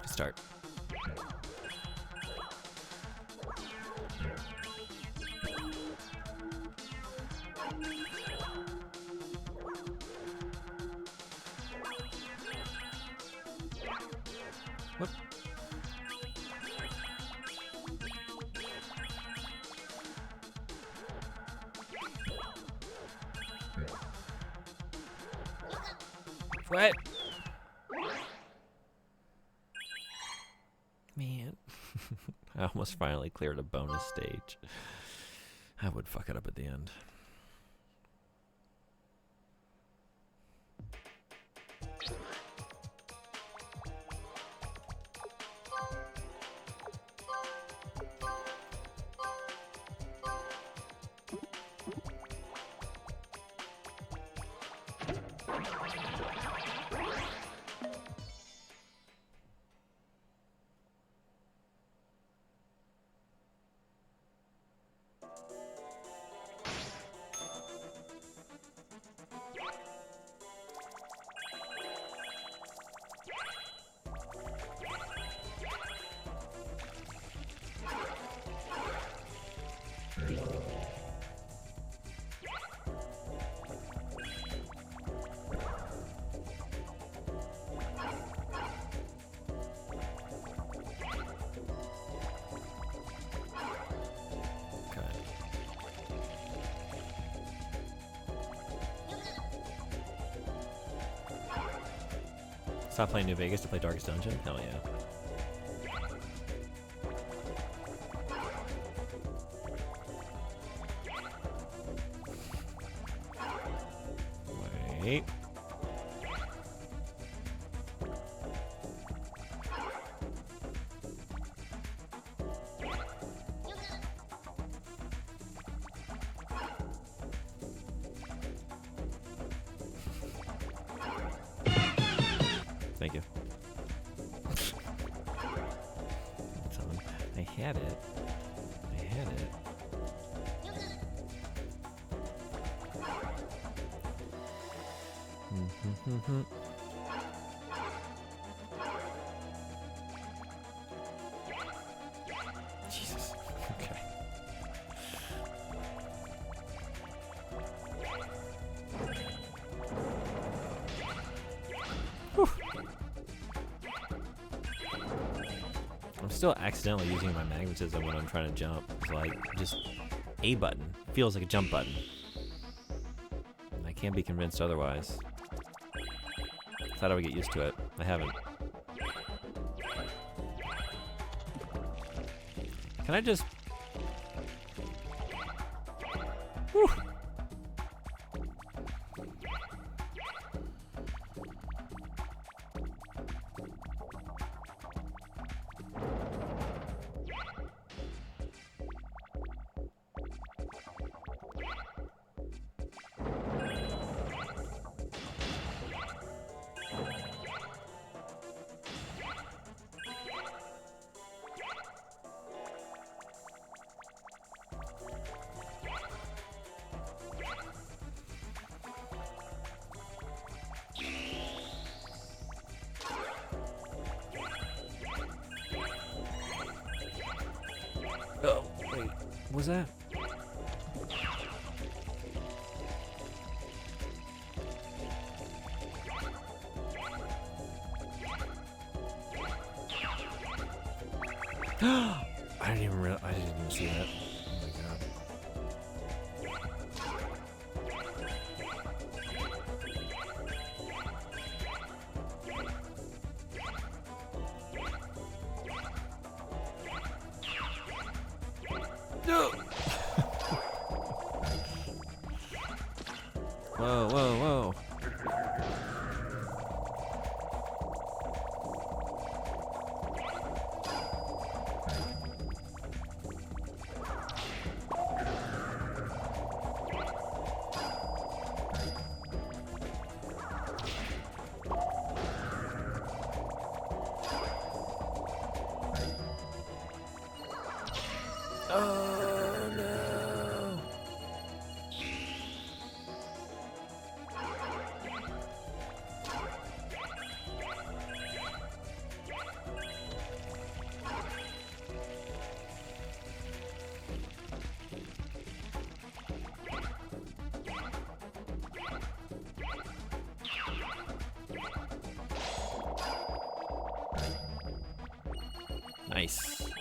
[SPEAKER 1] Start. Whoop. What? Man. I almost finally cleared a bonus stage. I would fuck it up at the end. Stop playing New Vegas to play Darkest Dungeon? Hell yeah. Wait. Thank you. I had it. I had it. Jesus. Okay. Whew. I'm still accidentally using my magnetism when I'm trying to jump. It's like just A button. Feels like a jump button. And I can't be convinced otherwise. Thought I would get used to it. I haven't. Can I just... Whew. Oh, wait. What was that? I didn't even see that. Oh my god. No. Whoa, whoa, whoa. Oh no. Nice.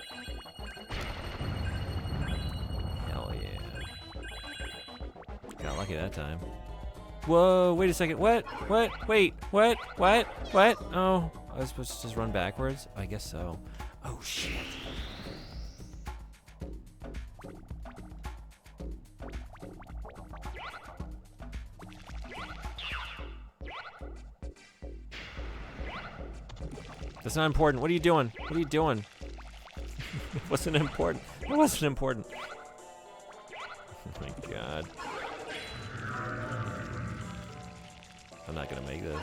[SPEAKER 1] Hell yeah. Got lucky that time. Whoa, wait a second. What? What? Wait, what? What? What? Oh, I was supposed to just run backwards? I guess so. Oh, shit. That's not important. What are you doing? What are you doing? It wasn't important. It wasn't important. Oh my god. I'm not gonna make this.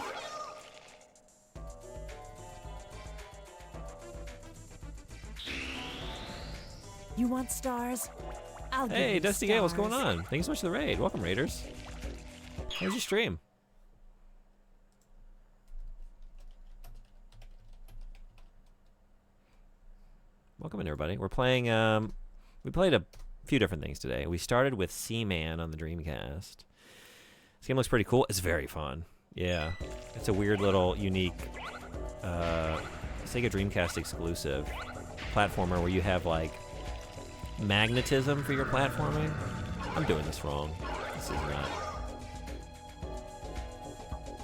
[SPEAKER 5] You want stars? I'll give
[SPEAKER 1] Hey,
[SPEAKER 5] you
[SPEAKER 1] Dusty Gale, what's going
[SPEAKER 5] stars.
[SPEAKER 1] on? Thanks so much for the raid. Welcome, Raiders. How's your stream? Welcome in, everybody. We're playing, we played a few different things today. We started with Seaman on the Dreamcast. This game looks pretty cool. It's very fun. Yeah. It's a weird little, unique, Sega Dreamcast exclusive platformer where you have, like, magnetism for your platforming. I'm doing this wrong. This is not.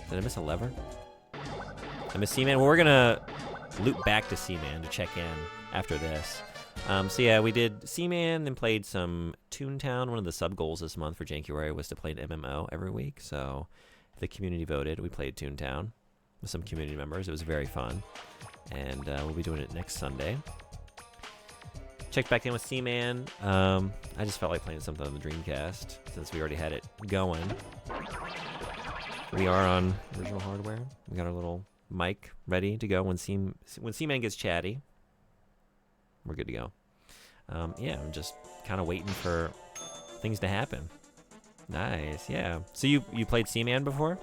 [SPEAKER 1] Did I miss a lever? I miss Seaman. Well, we're gonna loop back to Seaman to check in after this. So yeah, we did Seaman and played some Toontown. One of the sub goals this month for Jankuary was to play an MMO every week. So the community voted. We played Toontown with some community members. It was very fun, and we'll be doing it next Sunday. Checked back in with Seaman. I just felt like playing something on the Dreamcast since we already had it going. We are on original hardware. We got our little mic ready to go when Seaman gets chatty. We're good to go. Yeah, I'm just kind of waiting for things to happen. Nice, yeah. So you played Seaman before?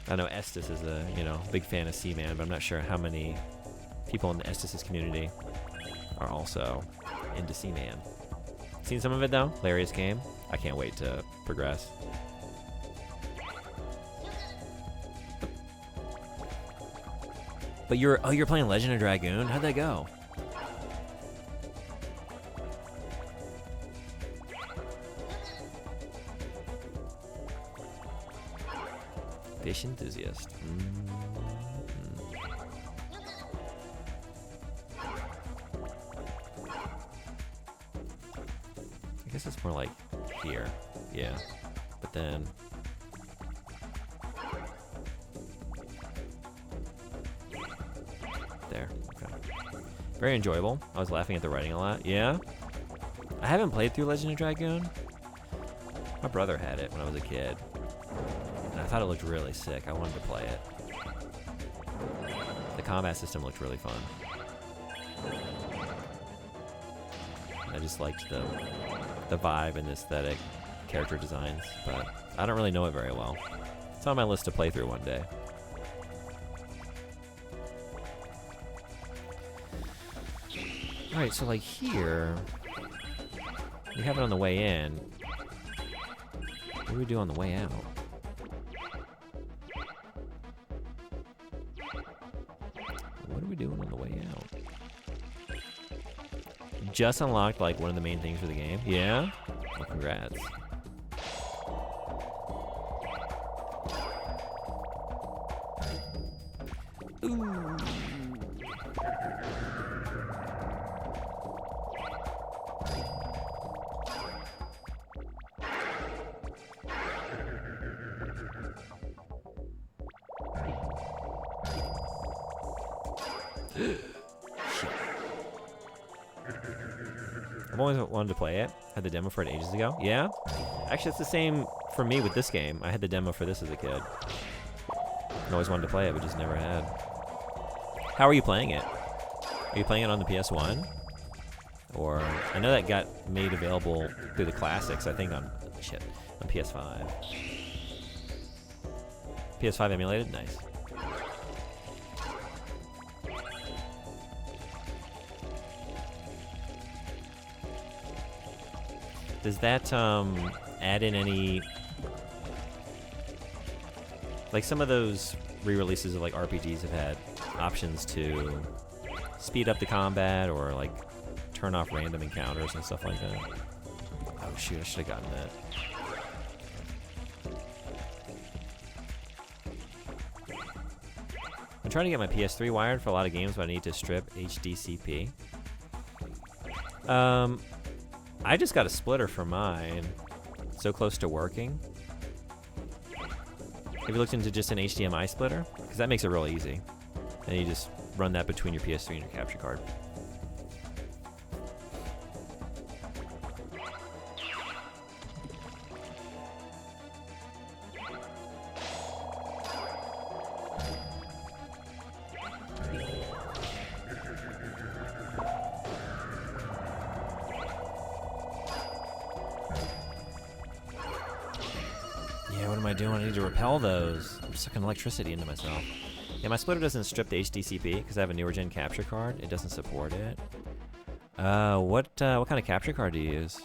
[SPEAKER 1] I know Estes is a big fan of Seaman, but I'm not sure how many people in the Estes community are also into Seaman. Seen some of it though. Hilarious game. I can't wait to progress. But you're playing Legend of Dragoon? How'd that go? Fish enthusiast. I guess it's more like here. Yeah. But then there. Okay. Very enjoyable. I was laughing at the writing a lot. Yeah. I haven't played through Legend of Dragoon. My brother had it when I was a kid. And I thought it looked really sick. I wanted to play it. The combat system looked really fun. I just liked the vibe and the aesthetic, character designs, but I don't really know it very well. It's on my list to play through one day. Alright, so like here, we have it on the way in. What do we do on the way out? What are we doing on the way out? Just unlocked like one of the main things for the game. Yeah? Well, congrats. Ooh. I've always wanted to play it. Had the demo for it ages ago. Yeah? Actually, it's the same for me with this game. I had the demo for this as a kid. I always wanted to play it, but just never had. How are you playing it? Are you playing it on the PS1? Or, I know that got made available through the classics, I think on PS5. PS5 emulated? Nice. Does that add in any, like some of those re-releases of like RPGs have had options to speed up the combat or like turn off random encounters and stuff like that? Oh shoot, I should have gotten that. I'm trying to get my PS3 wired for a lot of games, but I need to strip HDCP. I just got a splitter for mine. So close to working. Have you looked into just an HDMI splitter? Because that makes it real easy. And you just run that between your PS3 and your capture card. I need to repel those. I'm sucking electricity into myself. Yeah, my splitter doesn't strip the HDCP because I have a newer gen capture card. It doesn't support it. What kind of capture card do you use?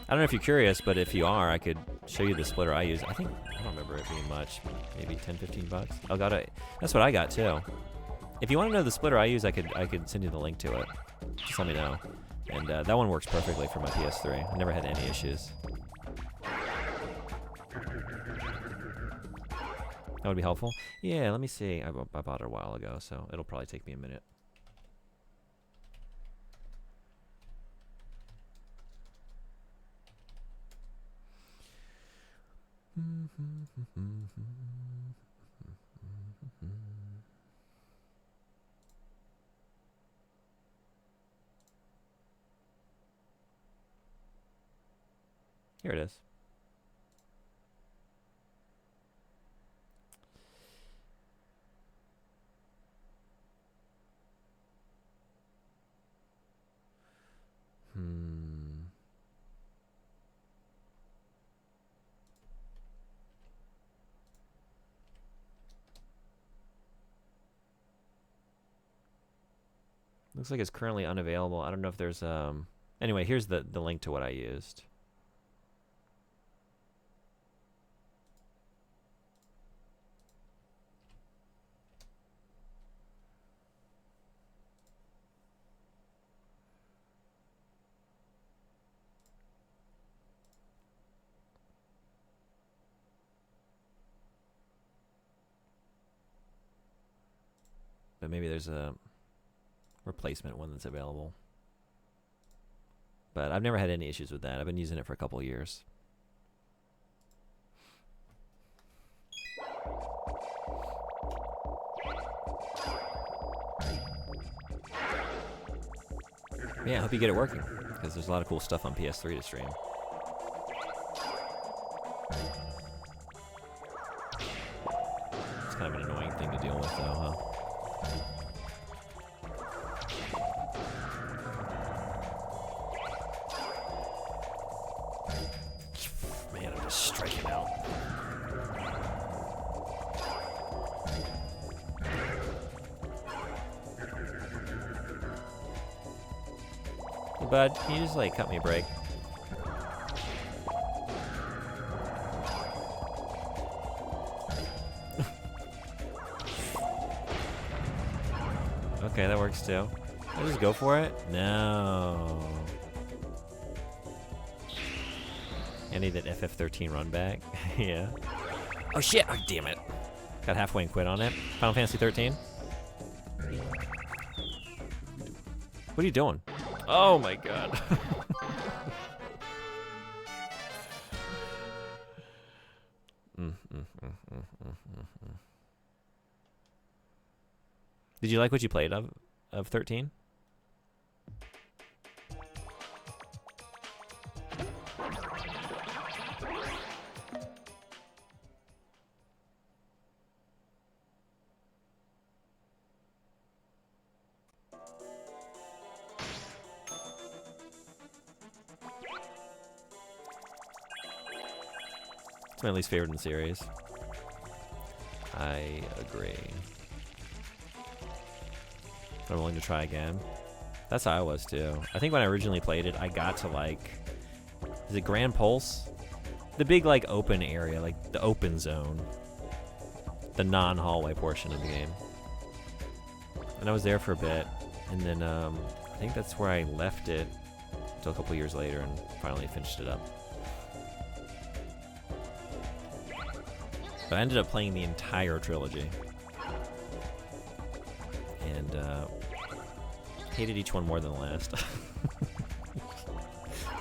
[SPEAKER 1] I don't know if you're curious, but if you are, I could show you the splitter I use. I don't remember it being much, maybe 10, 15 bucks. That's what I got too. If you want to know the splitter I use, I could send you the link to it. Just let me know. And that one works perfectly for my PS3. I never had any issues. That would be helpful. Yeah, let me see. I bought it a while ago, so it'll probably take me a minute. Here it is. Looks like it's currently unavailable. I don't know if there's anyway, here's the link to what I used. But maybe there's a replacement one that's available. But I've never had any issues with that. I've been using it for a couple of years. Yeah, I hope you get it working, because there's a lot of cool stuff on PS3 to stream. It's kind of an annoying thing to deal with, though, huh? Man, I'm just striking out. Hey, bud, can you just, like, cut me a break? Okay, that works too. I'll just go for it? No. I need that FF13 run back. Yeah. Oh shit! Oh, damn it. Got halfway and quit on it. Final Fantasy 13. What are you doing? Oh my god. Did you like what you played of 13? It's my least favorite in the series. I agree. I'm willing to try again. That's how I was too. I think when I originally played it, I got to like, is it Grand Pulse? The big like open area, like the open zone. The non-hallway portion of the game. And I was there for a bit, and then I think that's where I left it until a couple years later and finally finished it up. But I ended up playing the entire trilogy. And hated each one more than the last.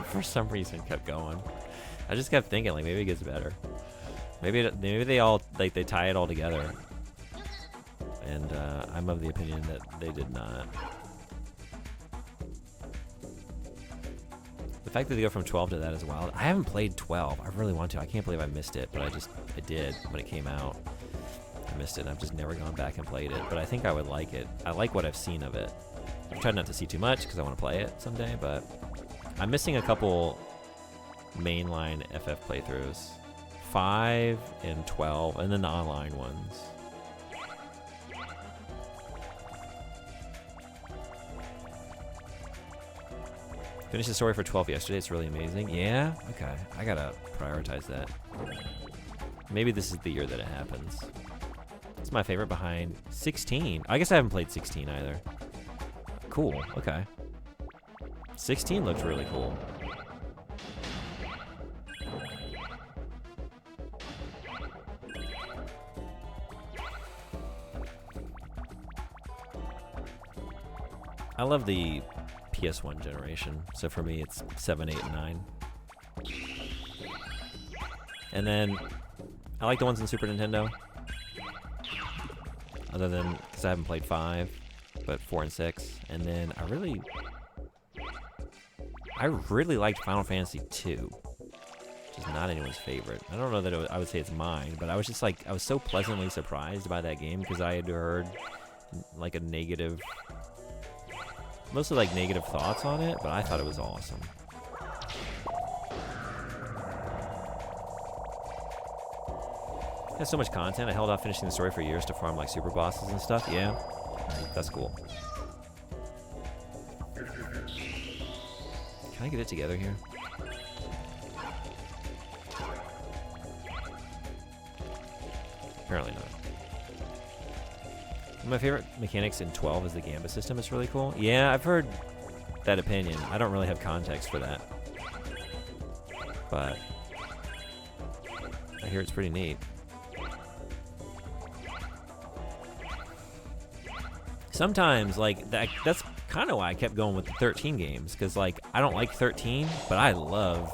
[SPEAKER 1] For some reason kept going. I just kept thinking like maybe it gets better. Maybe they all like they tie it all together. And I'm of the opinion that they did not. The fact that they go from 12 to that is wild. I haven't played 12. I really want to. I can't believe I missed it, but I did when it came out. I missed it. I've just never gone back and played it, but I think I would like it. I like what I've seen of it. I've tried not to see too much because I want to play it someday, but I'm missing a couple mainline FF playthroughs. 5 and 12, and then the online ones. Finished the story for 12 yesterday. It's really amazing. Yeah? Okay. I gotta prioritize that. Maybe this is the year that it happens. It's my favorite behind 16. I guess I haven't played 16 either. Cool. Okay. 16 looked really cool. I love the PS1 generation, so for me it's 7, 8, and 9. And then I like the ones in Super Nintendo. Other than, because I haven't played 5, but 4 and 6. And then I really liked Final Fantasy 2, which is not anyone's favorite. I don't know that I would say it's mine, but I was just like, I was so pleasantly surprised by that game because I had heard like a negative, mostly like negative thoughts on it, but I thought it was awesome. It has so much content. I held off finishing the story for years to farm like super bosses and stuff. Yeah, that's cool. Can I get it together here? Apparently not. One of my favorite mechanics in 12 is the Gambit system. It's really cool. Yeah, I've heard that opinion. I don't really have context for that, but I hear it's pretty neat. Sometimes, like, that's kind of why I kept going with the 13 games, because, like, I don't like 13, but I love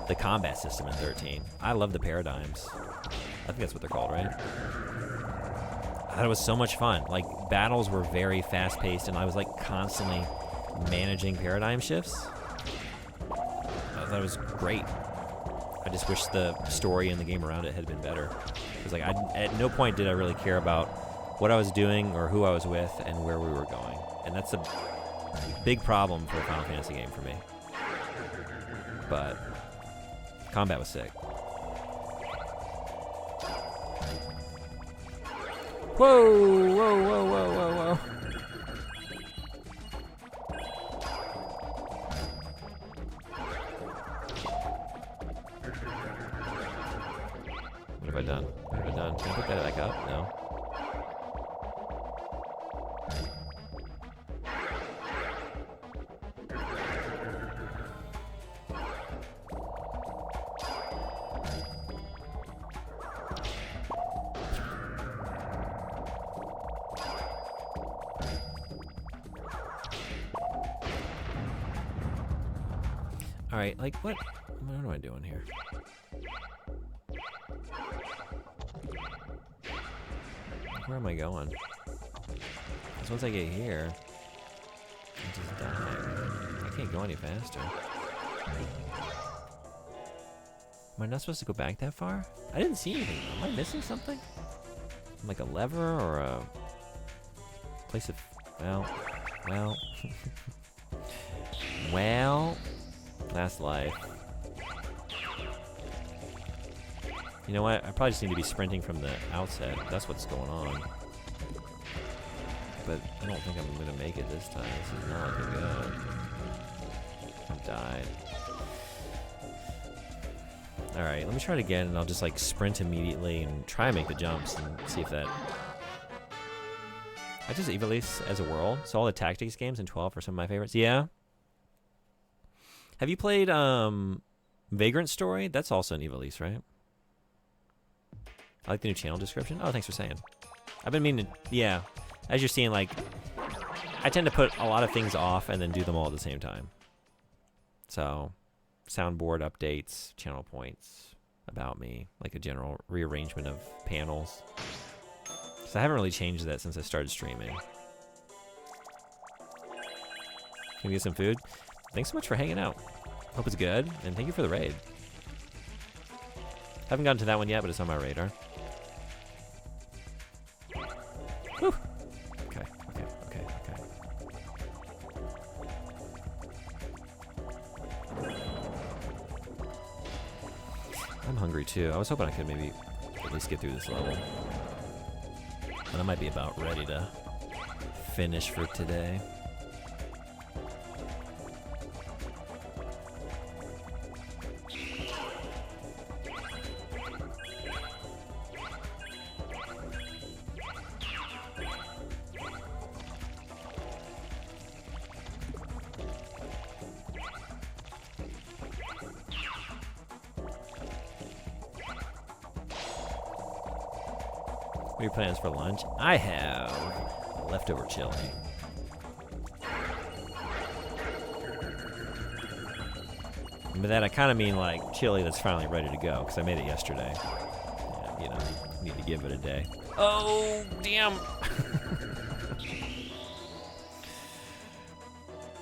[SPEAKER 1] the combat system in 13. I love the paradigms. I think that's what they're called, right? I thought it was so much fun. Like, battles were very fast-paced, and I was, like, constantly managing paradigm shifts. I thought it was great. I just wish the story and the game around it had been better. Because, like, at no point did I really care about what I was doing or who I was with and where we were going. And that's a big problem for a Final Fantasy game for me. But combat was sick. Whoa, whoa, whoa, whoa, whoa, whoa. What have I done? What have I done? Can I pick that back up? No. Alright, like, what am I doing here? Where am I going? Because once I get here, I just die. I can't go any faster. Am I not supposed to go back that far? I didn't see anything. Am I missing something? Like a lever or a place of... Well... well... Last life. You know what? I probably just need to be sprinting from the outset. That's what's going on. But I don't think I'm going to make it this time. This is not looking good. I died. Alright, let me try it again, and I'll just like sprint immediately and try and make the jumps and see if that... I just Ivalice as a world. So all the tactics games in 12 are some of my favorites. Yeah. Have you played Vagrant Story? That's also an Ivalice, right? I like the new channel description. Oh, thanks for saying. I've been meaning to... Yeah. As you're seeing, like... I tend to put a lot of things off and then do them all at the same time. So, soundboard updates, channel points, about me, like a general rearrangement of panels. So I haven't really changed that since I started streaming. Can we get some food? Thanks so much for hanging out. Hope it's good, and thank you for the raid. Haven't gotten to that one yet, but it's on my radar. Whew. Okay. I'm hungry too. I was hoping I could maybe at least get through this level. And I might be about ready to finish for today. are your plans for lunch? I have leftover chili. By that I kind of mean like chili that's finally ready to go because I made it yesterday. And, you know, need to give it a day. Oh, damn.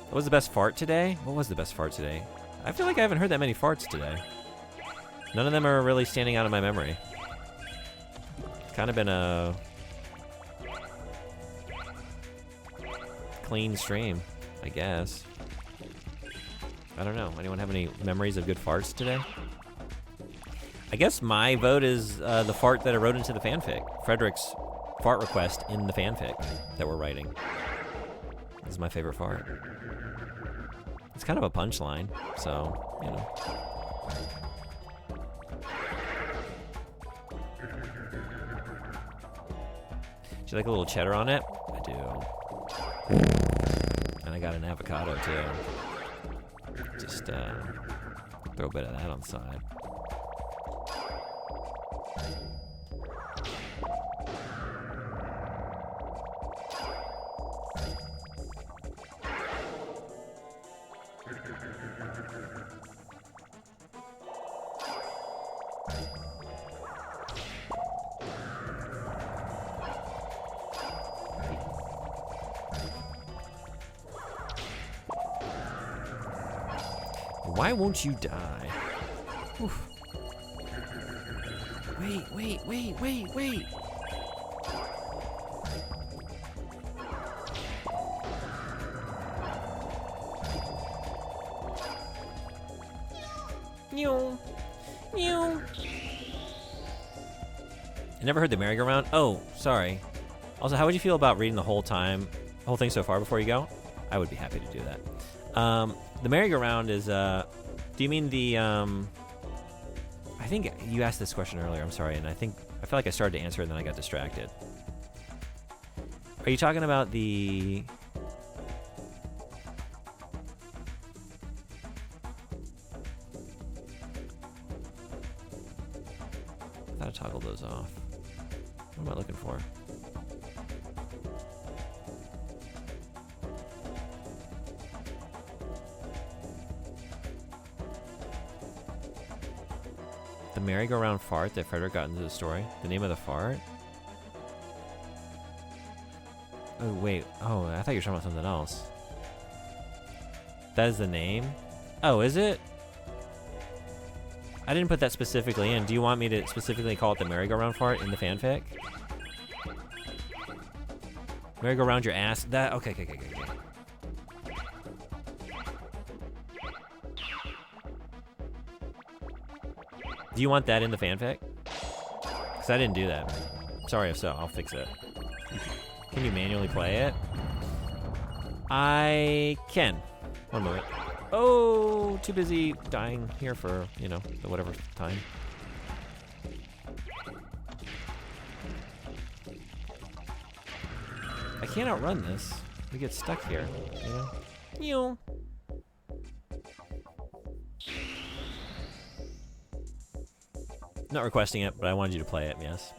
[SPEAKER 1] What was the best fart today? What was the best fart today? I feel like I haven't heard that many farts today. None of them are really standing out in my memory. It's kind of been a clean stream, I guess. I don't know. Anyone have any memories of good farts today? I guess my vote is the fart that I wrote into the fanfic. Frederick's fart request in the fanfic that we're writing. This is my favorite fart. It's kind of a punchline, so, you know. Do you like a little cheddar on it? I do. And I got an avocado, too. Just throw a bit of that on the side. Why won't you die? Oof. Wait. Meow. I never heard the merry-go-round. Oh, sorry. Also, how would you feel about reading the whole thing so far before you go? I would be happy to do that. The merry-go-round is, do you mean the, I think you asked this question earlier, I'm sorry, and I feel like I started to answer it and then I got distracted. Are you talking about the... I thought I toggled those off. What am I looking for? The merry-go-round fart that Frederick got into the story. The name of the fart? Oh, wait. Oh, I thought you were talking about something else. That is the name? Oh, is it? I didn't put that specifically in. Do you want me to specifically call it the merry-go-round fart in the fanfic? Merry-go-round your ass? That? Okay. Do you want that in the fanfic? Because I didn't do that. Sorry if so, I'll fix it. Can you manually play it? I can. One moment. Oh, too busy dying here for, you know, the whatever time. I can't outrun this. We get stuck here, you know? Not requesting it, but I wanted you to play it, yes.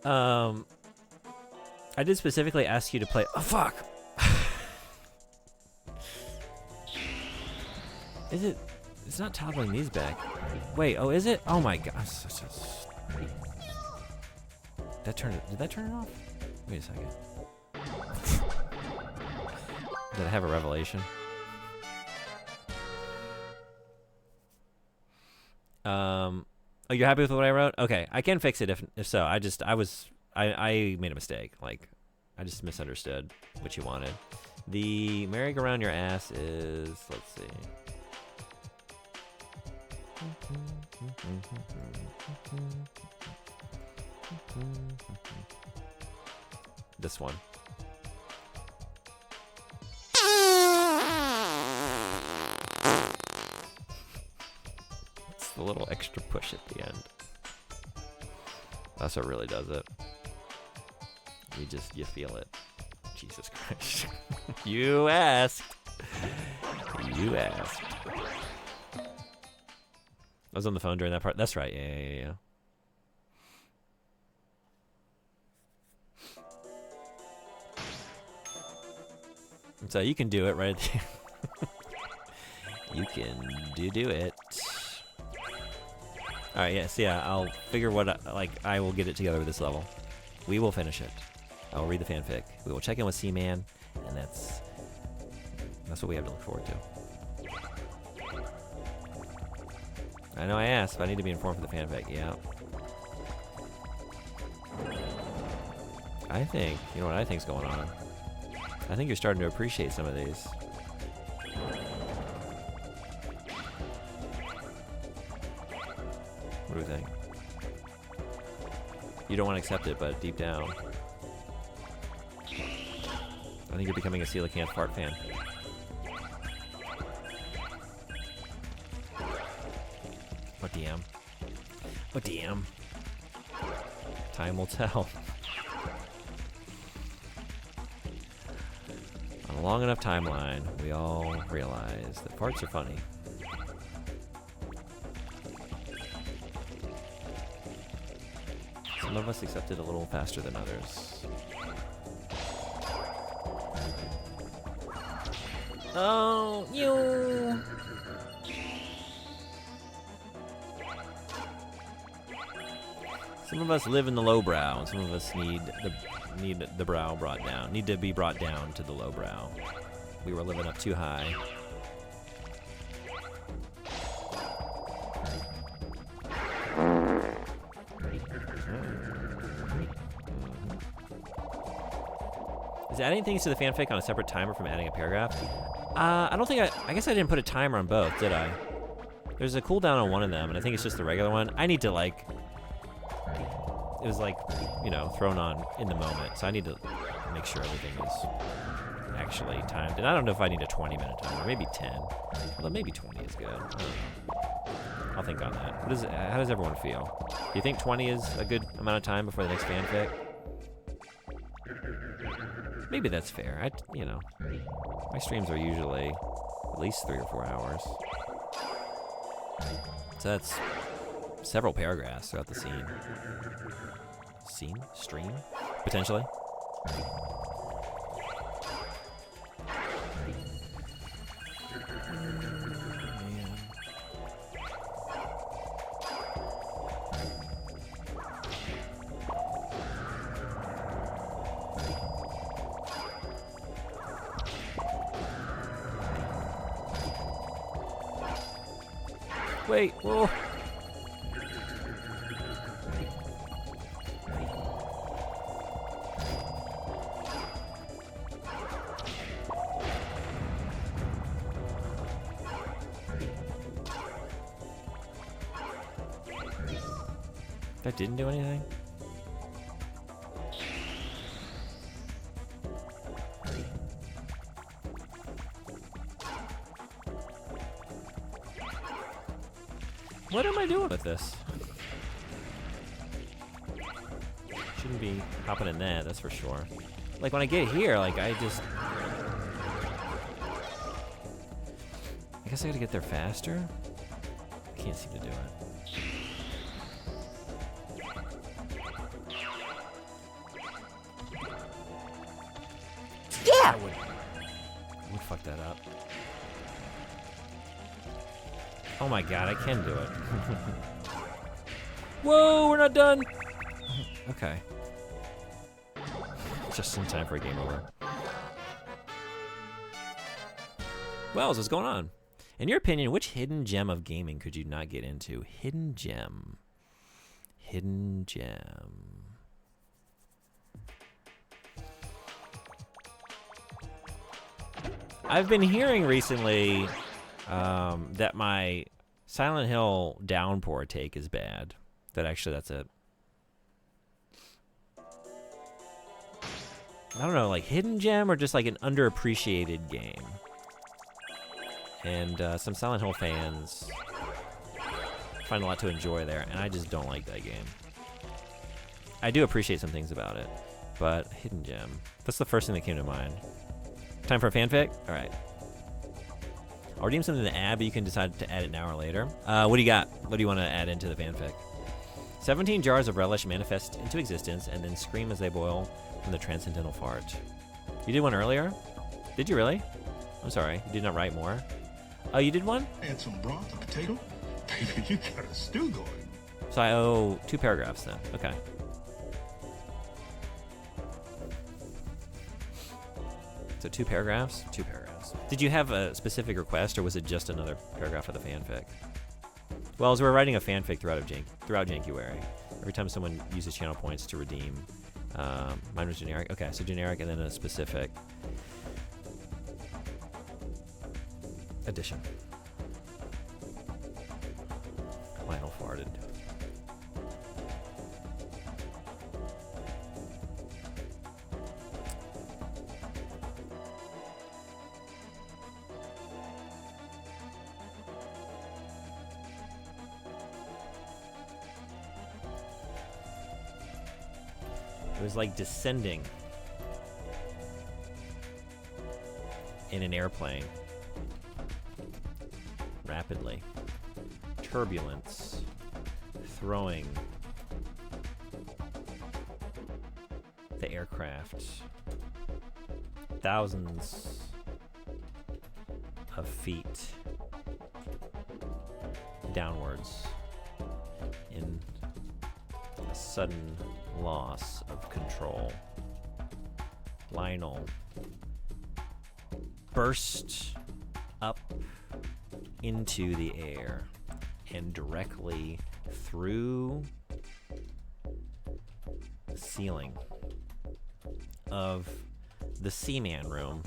[SPEAKER 1] I did specifically ask you to play... Oh, fuck! Is it... It's not toggling these back. Wait, oh, is it? Oh my gosh. Did that turn it off? Wait a second. Did I have a revelation? Oh, you're happy with what I wrote? Okay, I can fix it if so. I made a mistake. Like, I just misunderstood what you wanted. The merry-go-round your ass is, let's see. This one. It's the little extra push at the end. That's what really does it. You feel it. Jesus Christ. You asked. You asked. I was on the phone during that part. That's right. Yeah. So you can do it right there. You can do it. All right, yes, yeah. I'll figure what I will get it together with this level. We will finish it. I'll read the fanfic. We will check in with Seaman, and that's what we have to look forward to. I know I asked, but I need to be informed for the fanfic. Yeah. I think, you know what I think's going on? I think you're starting to appreciate some of these. What do you think? You don't want to accept it, but deep down, I think you're becoming a coelacanth fart fan. What DM? What DM? Time will tell. On a long enough timeline, we all realize that farts are funny. Some of us accept it a little faster than others. Oh, you. Some of us live in the lowbrow, and some of us need the brow brought down. Need to be brought down to the lowbrow. We were living up too high. Is adding things to the fanfic on a separate timer from adding a paragraph? I don't think I guess I didn't put a timer on both, did I? There's a cooldown on one of them, and I think it's just the regular one. I need to it was you know, thrown on in the moment, so I need to make sure everything is actually timed. And I don't know if I need a 20-minute timer, maybe 10. Although maybe 20 is good. I'll think on that. How does everyone feel? Do you think 20 is a good amount of time before the next fanfic? Maybe that's fair. You know, my streams are usually at least 3 or 4 hours. So that's several paragraphs throughout the scene. Stream? Potentially? Wait, whoa. That didn't do anything? What am I doing with this? Shouldn't be hopping in that's for sure. Like when I get here, I guess I gotta get there faster? I can't seem to do it. Yeah! I would fuck that up. Oh my god, I can do it. Whoa, we're not done! Okay. Just in time for a game over. Wells, what's going on? In your opinion, which hidden gem of gaming could you not get into? Hidden gem. Hidden gem. I've been hearing recently that my Silent Hill Downpour take is bad. That actually, that's it. I don't know, like hidden gem or just like an underappreciated game. And some Silent Hill fans find a lot to enjoy there, and I just don't like that game. I do appreciate some things about it, but hidden gem. That's the first thing that came to mind. Time for a fanfic? All right. I'll redeem something to add, but you can decide to add it now or later. What do you got? What do you want to add into the fanfic? 17 jars of relish manifest into existence and then scream as they boil from the transcendental fart. You did one earlier? Did you really? I'm sorry. You did not write more. Oh, you did one?
[SPEAKER 6] Add some broth, a potato. Baby, you got a stew going.
[SPEAKER 1] So I owe 2 paragraphs then. Okay. So 2 paragraphs? 2 paragraphs. Did you have a specific request, or was it just another paragraph of the fanfic? Well, as we're writing a fanfic throughout Jankuary, every time someone uses channel points to redeem, mine was generic. Okay, so generic and then a specific addition. Lionel farted. It was like descending in an airplane rapidly. Turbulence throwing the aircraft thousands of feet downwards in a sudden loss of control. Lionel burst up into the air and directly through the ceiling of the Seaman room,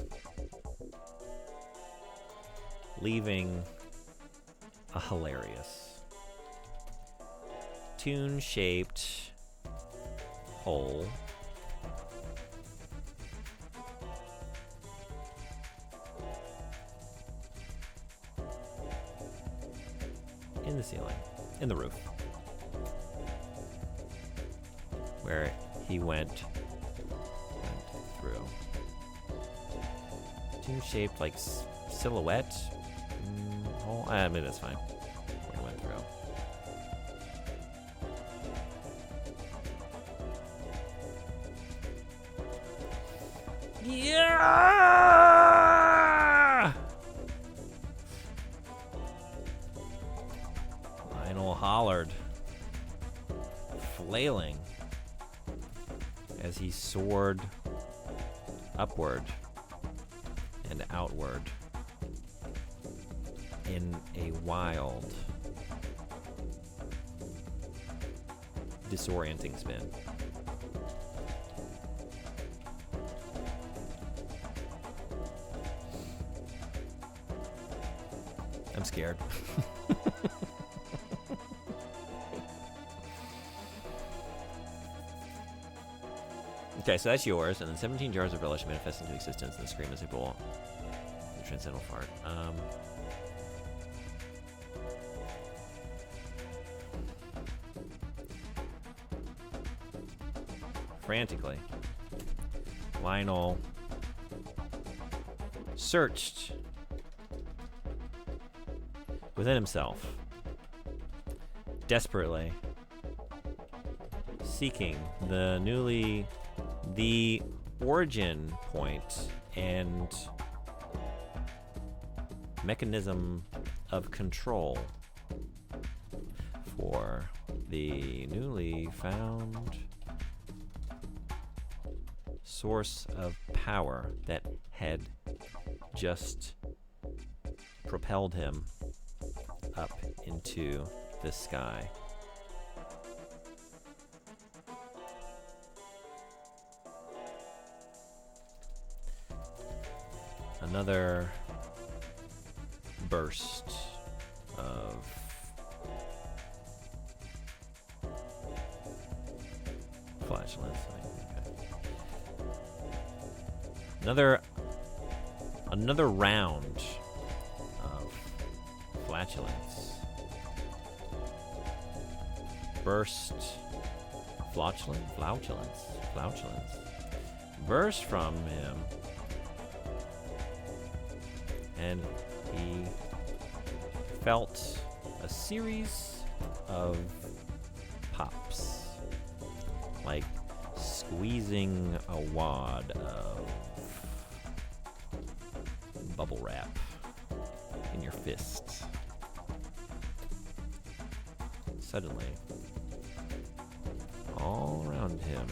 [SPEAKER 1] leaving a hilarious tune-shaped hole in the ceiling, in the roof, where he went through. Tune-shaped, like silhouette hole. I mean, that's fine. Where he went through. Yeah! Lionel hollered, flailing as he soared upward and outward in a wild, disorienting spin. I'm scared. Okay, so that's yours, and then 17 jars of relish manifest into existence, and the scream is a bowl. The transcendental fart. Frantically, Lionel searched within himself, desperately seeking the origin point and mechanism of control for the newly found source of power that had just propelled him up into the sky. Another burst of flatulence. Okay. Another round of flatulence. Burst. Flatulence. Burst from him. And he felt a series of pops, like squeezing a wad of bubble wrap in your fist. Suddenly, all around him,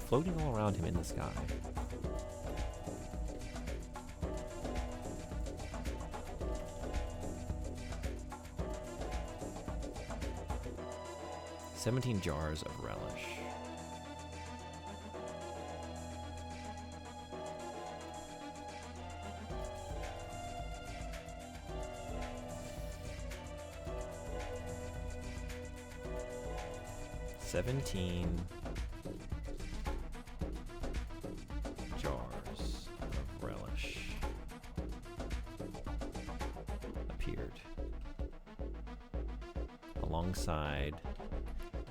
[SPEAKER 1] floating all around him in the sky, "17 jars of relish." "17 jars of relish appeared alongside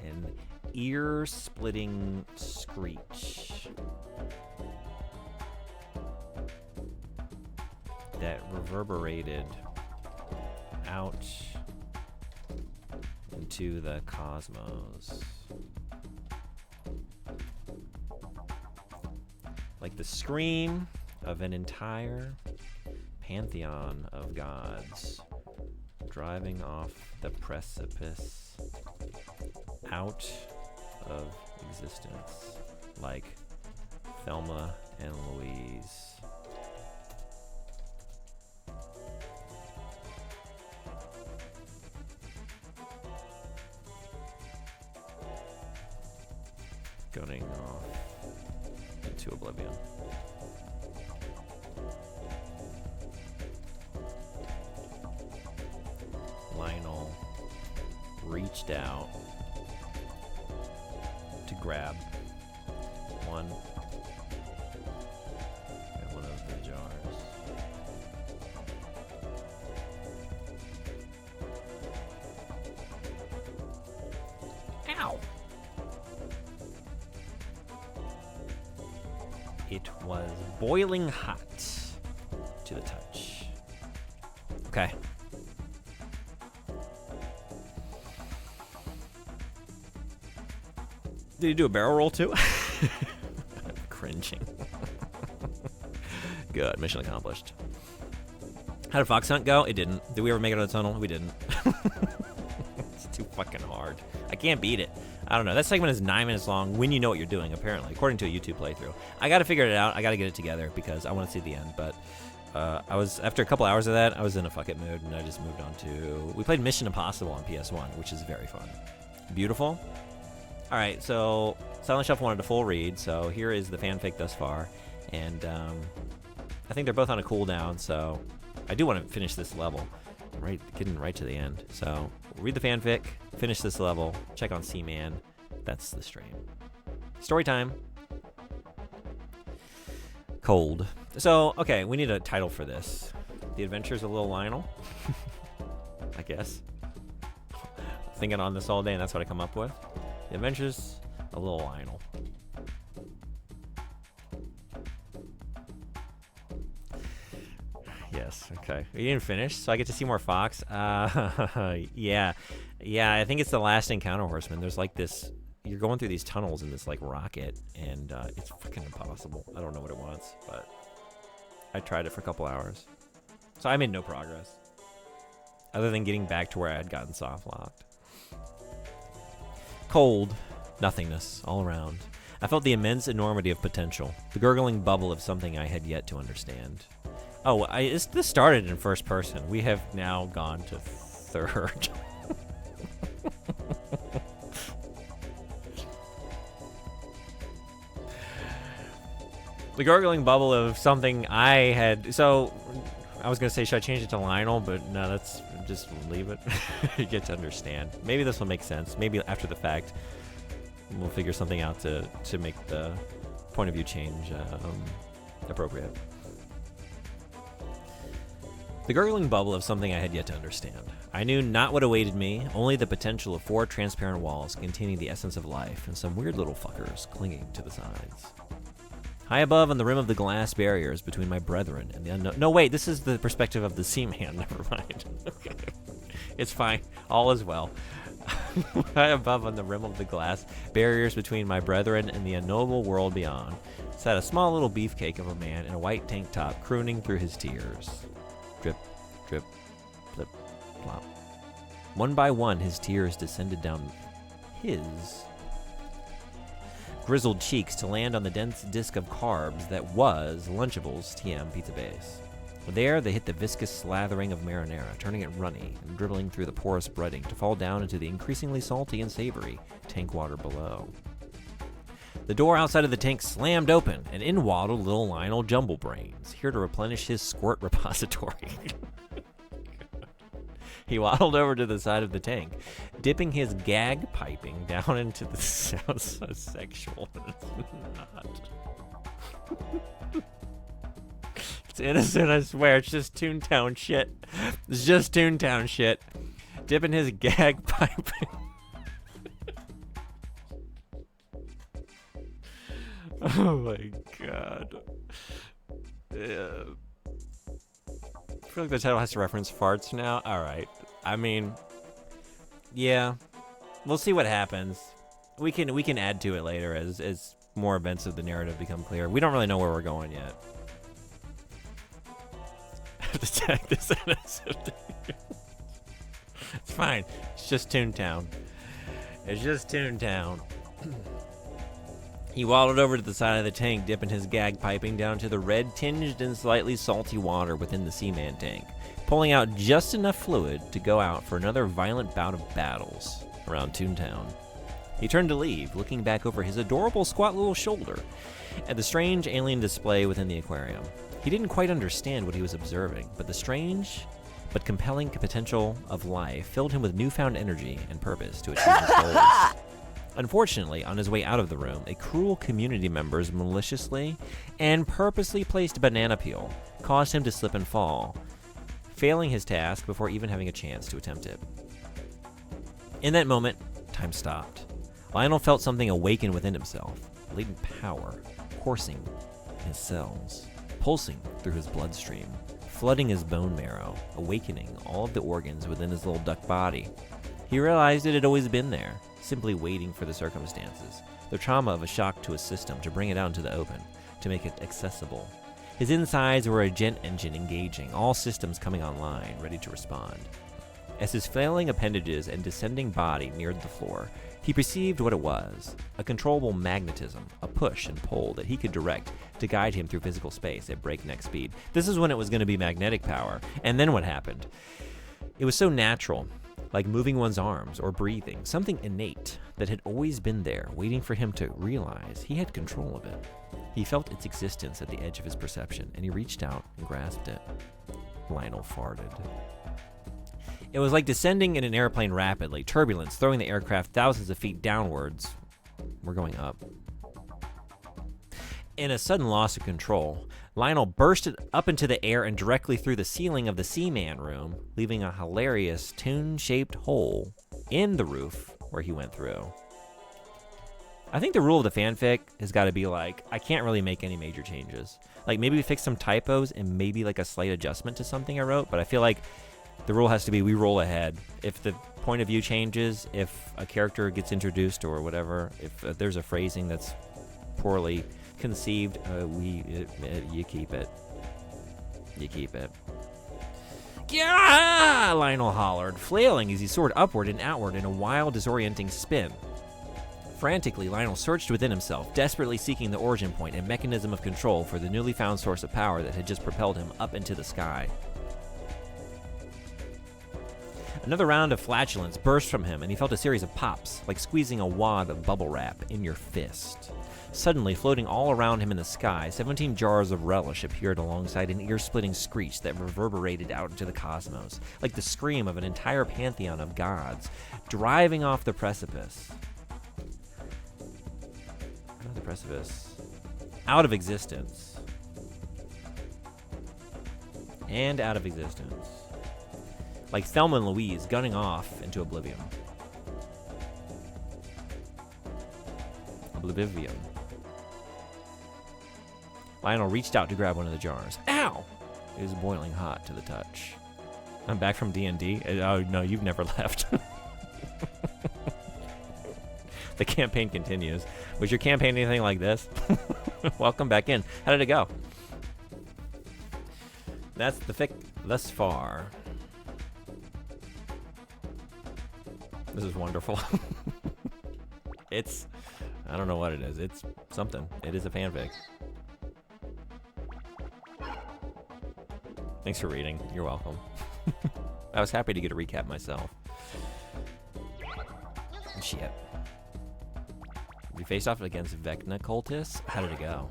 [SPEAKER 1] an ear-splitting screech that reverberated out into the cosmos. Like the scream of an entire pantheon of gods driving off the precipice out of existence, like Thelma and Louise. Going off into oblivion. Lionel reached out to grab one of the jars. Ow! It was boiling hot to the touch. Okay. Did you do a barrel roll too? Cringing. Good. Mission accomplished. How did Fox Hunt go? It didn't. Did we ever make it out of the tunnel? We didn't. It's too fucking hard. I can't beat it. I don't know. That segment is 9 minutes long when you know what you're doing, apparently, according to a YouTube playthrough. I got to figure it out. I got to get it together because I want to see the end. But after a couple hours of that, I was in a fuck it mood, and I just moved on to... We played Mission Impossible on PS1, which is very fun. Beautiful. All right, so Silent Shelf wanted a full read, so here is the fanfic thus far. And I think they're both on a cooldown, so I do want to finish this level. Getting right to the end. So read the fanfic, finish this level, check on Seaman. That's the stream. Story time. Cold. So, okay, we need a title for this. The Adventures of Little Lionel? I guess. Thinking on this all day, and that's what I come up with. The Adventures of Little Lionel. Yes, okay. You didn't finish, so I get to see more Fox. Yeah, I think it's the last encounter horseman. There's like this, you're going through these tunnels in this like rocket, and it's freaking impossible. I don't know what it wants, but I tried it for a couple hours. So I made no progress, other than getting back to where I had gotten soft locked. Cold, nothingness all around. I felt the immense enormity of potential, the gurgling bubble of something I had yet to understand. Oh, this started in first person. We have now gone to third. The gurgling bubble of something I had... So, I was going to say, should I change it to Lionel? But no, let's just leave it. You get to understand. Maybe this will make sense. Maybe after the fact, we'll figure something out to make the point of view change appropriate. The gurgling bubble of something I had yet to understand. I knew not what awaited me, only the potential of 4 transparent walls containing the essence of life and some weird little fuckers clinging to the sides. High above on the rim of the glass barriers between my brethren and the unknown... No, wait, this is the perspective of the Seaman. Never mind. Okay. It's fine. All is well. High above on the rim of the glass barriers between my brethren and the unknowable world beyond, sat a small little beefcake of a man in a white tank top, crooning through his tears. Drip, drip, flip, plop. One by one, his tears descended down his grizzled cheeks to land on the dense disc of carbs that was Lunchables TM Pizza Base. There, they hit the viscous slathering of marinara, turning it runny and dribbling through the porous breading to fall down into the increasingly salty and savory tank water below. The door outside of the tank slammed open, and in waddled little Lionel Jumblebrains, here to replenish his squirt repository. He waddled over to the side of the tank, dipping his gag piping down into the sounds so sexual, but it's not. It's innocent, I swear. It's just Toontown shit. It's just Toontown shit. Dipping his gag piping. Oh my god. I feel like the title has to reference farts now. Alright. I mean, yeah. We'll see what happens. We can add to it later as more events of the narrative become clear. We don't really know where we're going yet. I have to tag this innocent. It's fine. It's just Toontown. It's just Toontown. He waddled over to the side of the tank, dipping his gag piping down to the red-tinged and slightly salty water within the Seaman tank, pulling out just enough fluid to go out for another violent bout of battles around Toontown. He turned to leave, looking back over his adorable squat little shoulder at the strange alien display within the aquarium. He didn't quite understand what he was observing, but the strange but compelling potential of life filled him with newfound energy and purpose to achieve his goals. Unfortunately, on his way out of the room, a cruel community member maliciously and purposely placed a banana peel, caused him to slip and fall, failing his task before even having a chance to attempt it. In that moment, time stopped. Lionel felt something awaken within himself, latent power coursing in his cells, pulsing through his bloodstream, flooding his bone marrow, awakening all of the organs within his little duck body. He realized it had always been there, simply waiting for the circumstances, the trauma of a shock to his system to bring it out into the open, to make it accessible. His insides were a jet engine engaging, all systems coming online, ready to respond. As his flailing appendages and descending body neared the floor, he perceived what it was, a controllable magnetism, a push and pull that he could direct to guide him through physical space at breakneck speed. This is when it was going to be magnetic power. And then what happened? It was so natural, like moving one's arms or breathing, something innate that had always been there, waiting for him to realize he had control of it. He felt its existence at the edge of his perception, and he reached out and grasped it. Lionel farted. It was like descending in an airplane rapidly, turbulence throwing the aircraft thousands of feet downwards. We're going up. In a sudden loss of control, Lionel bursted up into the air and directly through the ceiling of the Seaman room, leaving a hilarious tune-shaped hole in the roof where he went through. I think the rule of the fanfic has got to be like, I can't really make any major changes. Like maybe fix some typos and maybe like a slight adjustment to something I wrote, but I feel like the rule has to be we roll ahead. If the point of view changes, if a character gets introduced or whatever, if there's a phrasing that's poorly conceived, you keep it. You keep it. Yeah! Lionel hollered, flailing as he soared upward and outward in a wild, disorienting spin. Frantically, Lionel searched within himself, desperately seeking the origin point and mechanism of control for the newly found source of power that had just propelled him up into the sky. Another round of flatulence burst from him, and he felt a series of pops, like squeezing a wad of bubble wrap in your fist. Suddenly, floating all around him in the sky, 17 jars of relish appeared alongside an ear-splitting screech that reverberated out into the cosmos, like the scream of an entire pantheon of gods, driving off the precipice. Not the precipice. Out of existence. And out of existence. Like Thelma and Louise gunning off into oblivion. Oblivion. Lionel reached out to grab one of the jars. Ow! It was boiling hot to the touch. I'm back from D&D? Oh, no, you've never left. The campaign continues. Was your campaign anything like this? Welcome back in. How did it go? That's the fic thus far. This is wonderful. It's, I don't know what it is. It's something. It is a fanfic. Thanks for reading. You're welcome. I was happy to get a recap myself. Shit. We faced off against Vecna cultists. How did it go?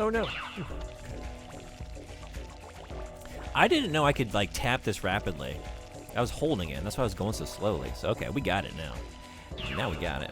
[SPEAKER 1] Oh no. I didn't know I could like tap this rapidly. I was holding it, and that's why I was going so slowly. So okay, we got it now. Now we got it.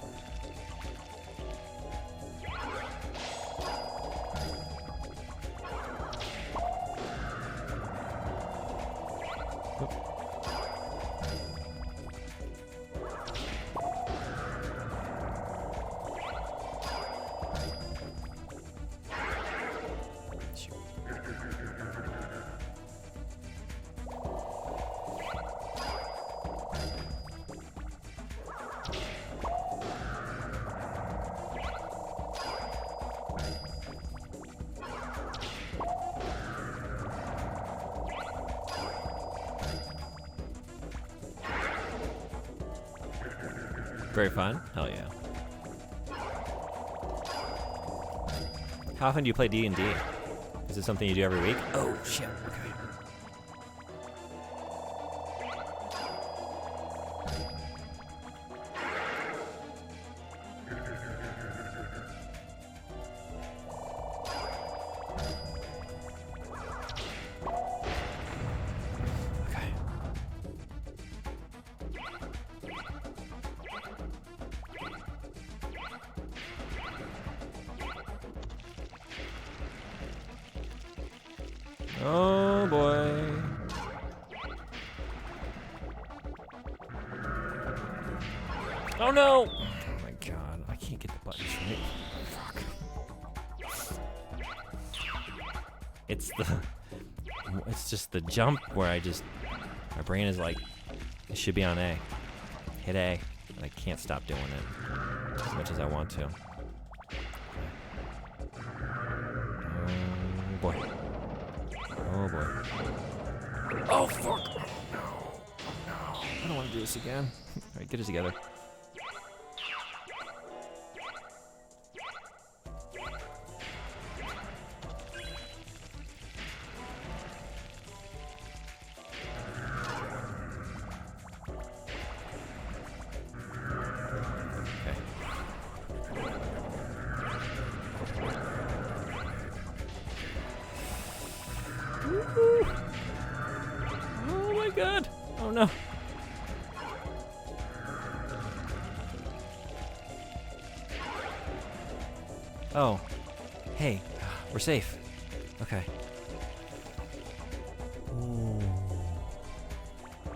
[SPEAKER 1] Very fun? Hell yeah. How often do you play D&D? Is it something you do every week? Oh, shit. Okay. Oh boy. Oh no! Oh my god, I can't get the buttons right. Fuck. It's just the jump where my brain is like, it should be on A. Hit A. And I can't stop doing it as much as I want to. Oh boy. Oh boy. Oh fuck! Oh, no. Oh no. I don't want to do this again. Alright, get it together. Oh my god! Oh no! Oh. Hey, we're safe. Okay. Ooh.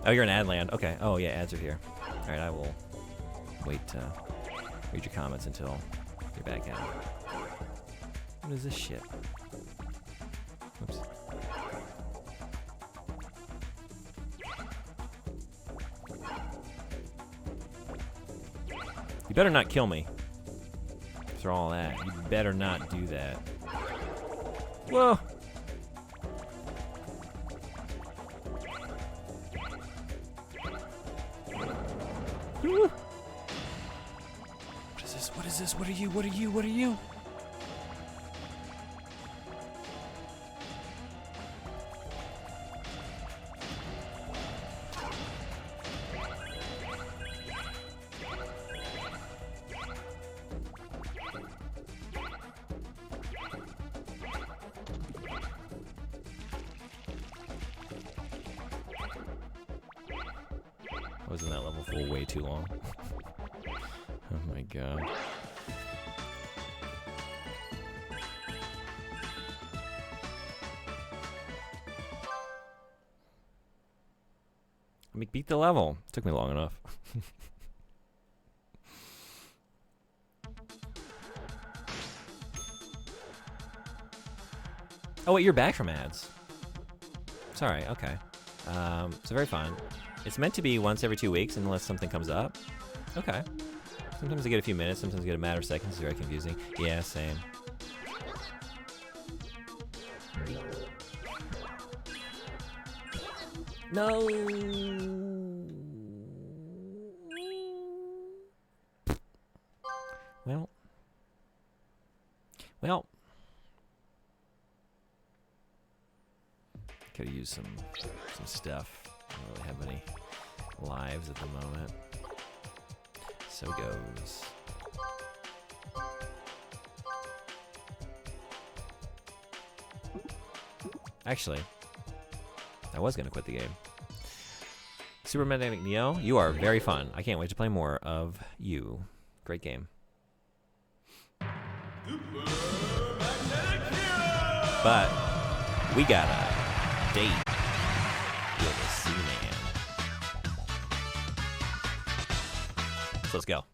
[SPEAKER 1] Oh, you're in Adland. Okay. Oh yeah, ads are here. Alright, I will wait to read your comments until you're back out. What is this shit? Oops. You better not kill me. After all that, you better not do that. Whoa! Woo. What is this? What is this? What are you? What are you? What are you? I was in that level for way too long. Oh my god. Let me beat the level. Took me long enough. Oh wait, you're back from ads. Sorry, okay. So very fun. It's meant to be once every 2 weeks unless something comes up. Okay. Sometimes I get a few minutes, sometimes I get a matter of seconds. It's very confusing. Yeah, same. No. Well. Could have used some stuff. I don't really have any lives at the moment. So goes. Actually, I was gonna quit the game. Super Magnetic Neo, you are very fun. I can't wait to play more of you. Great game. But we got a date with a C-Man. So let's go.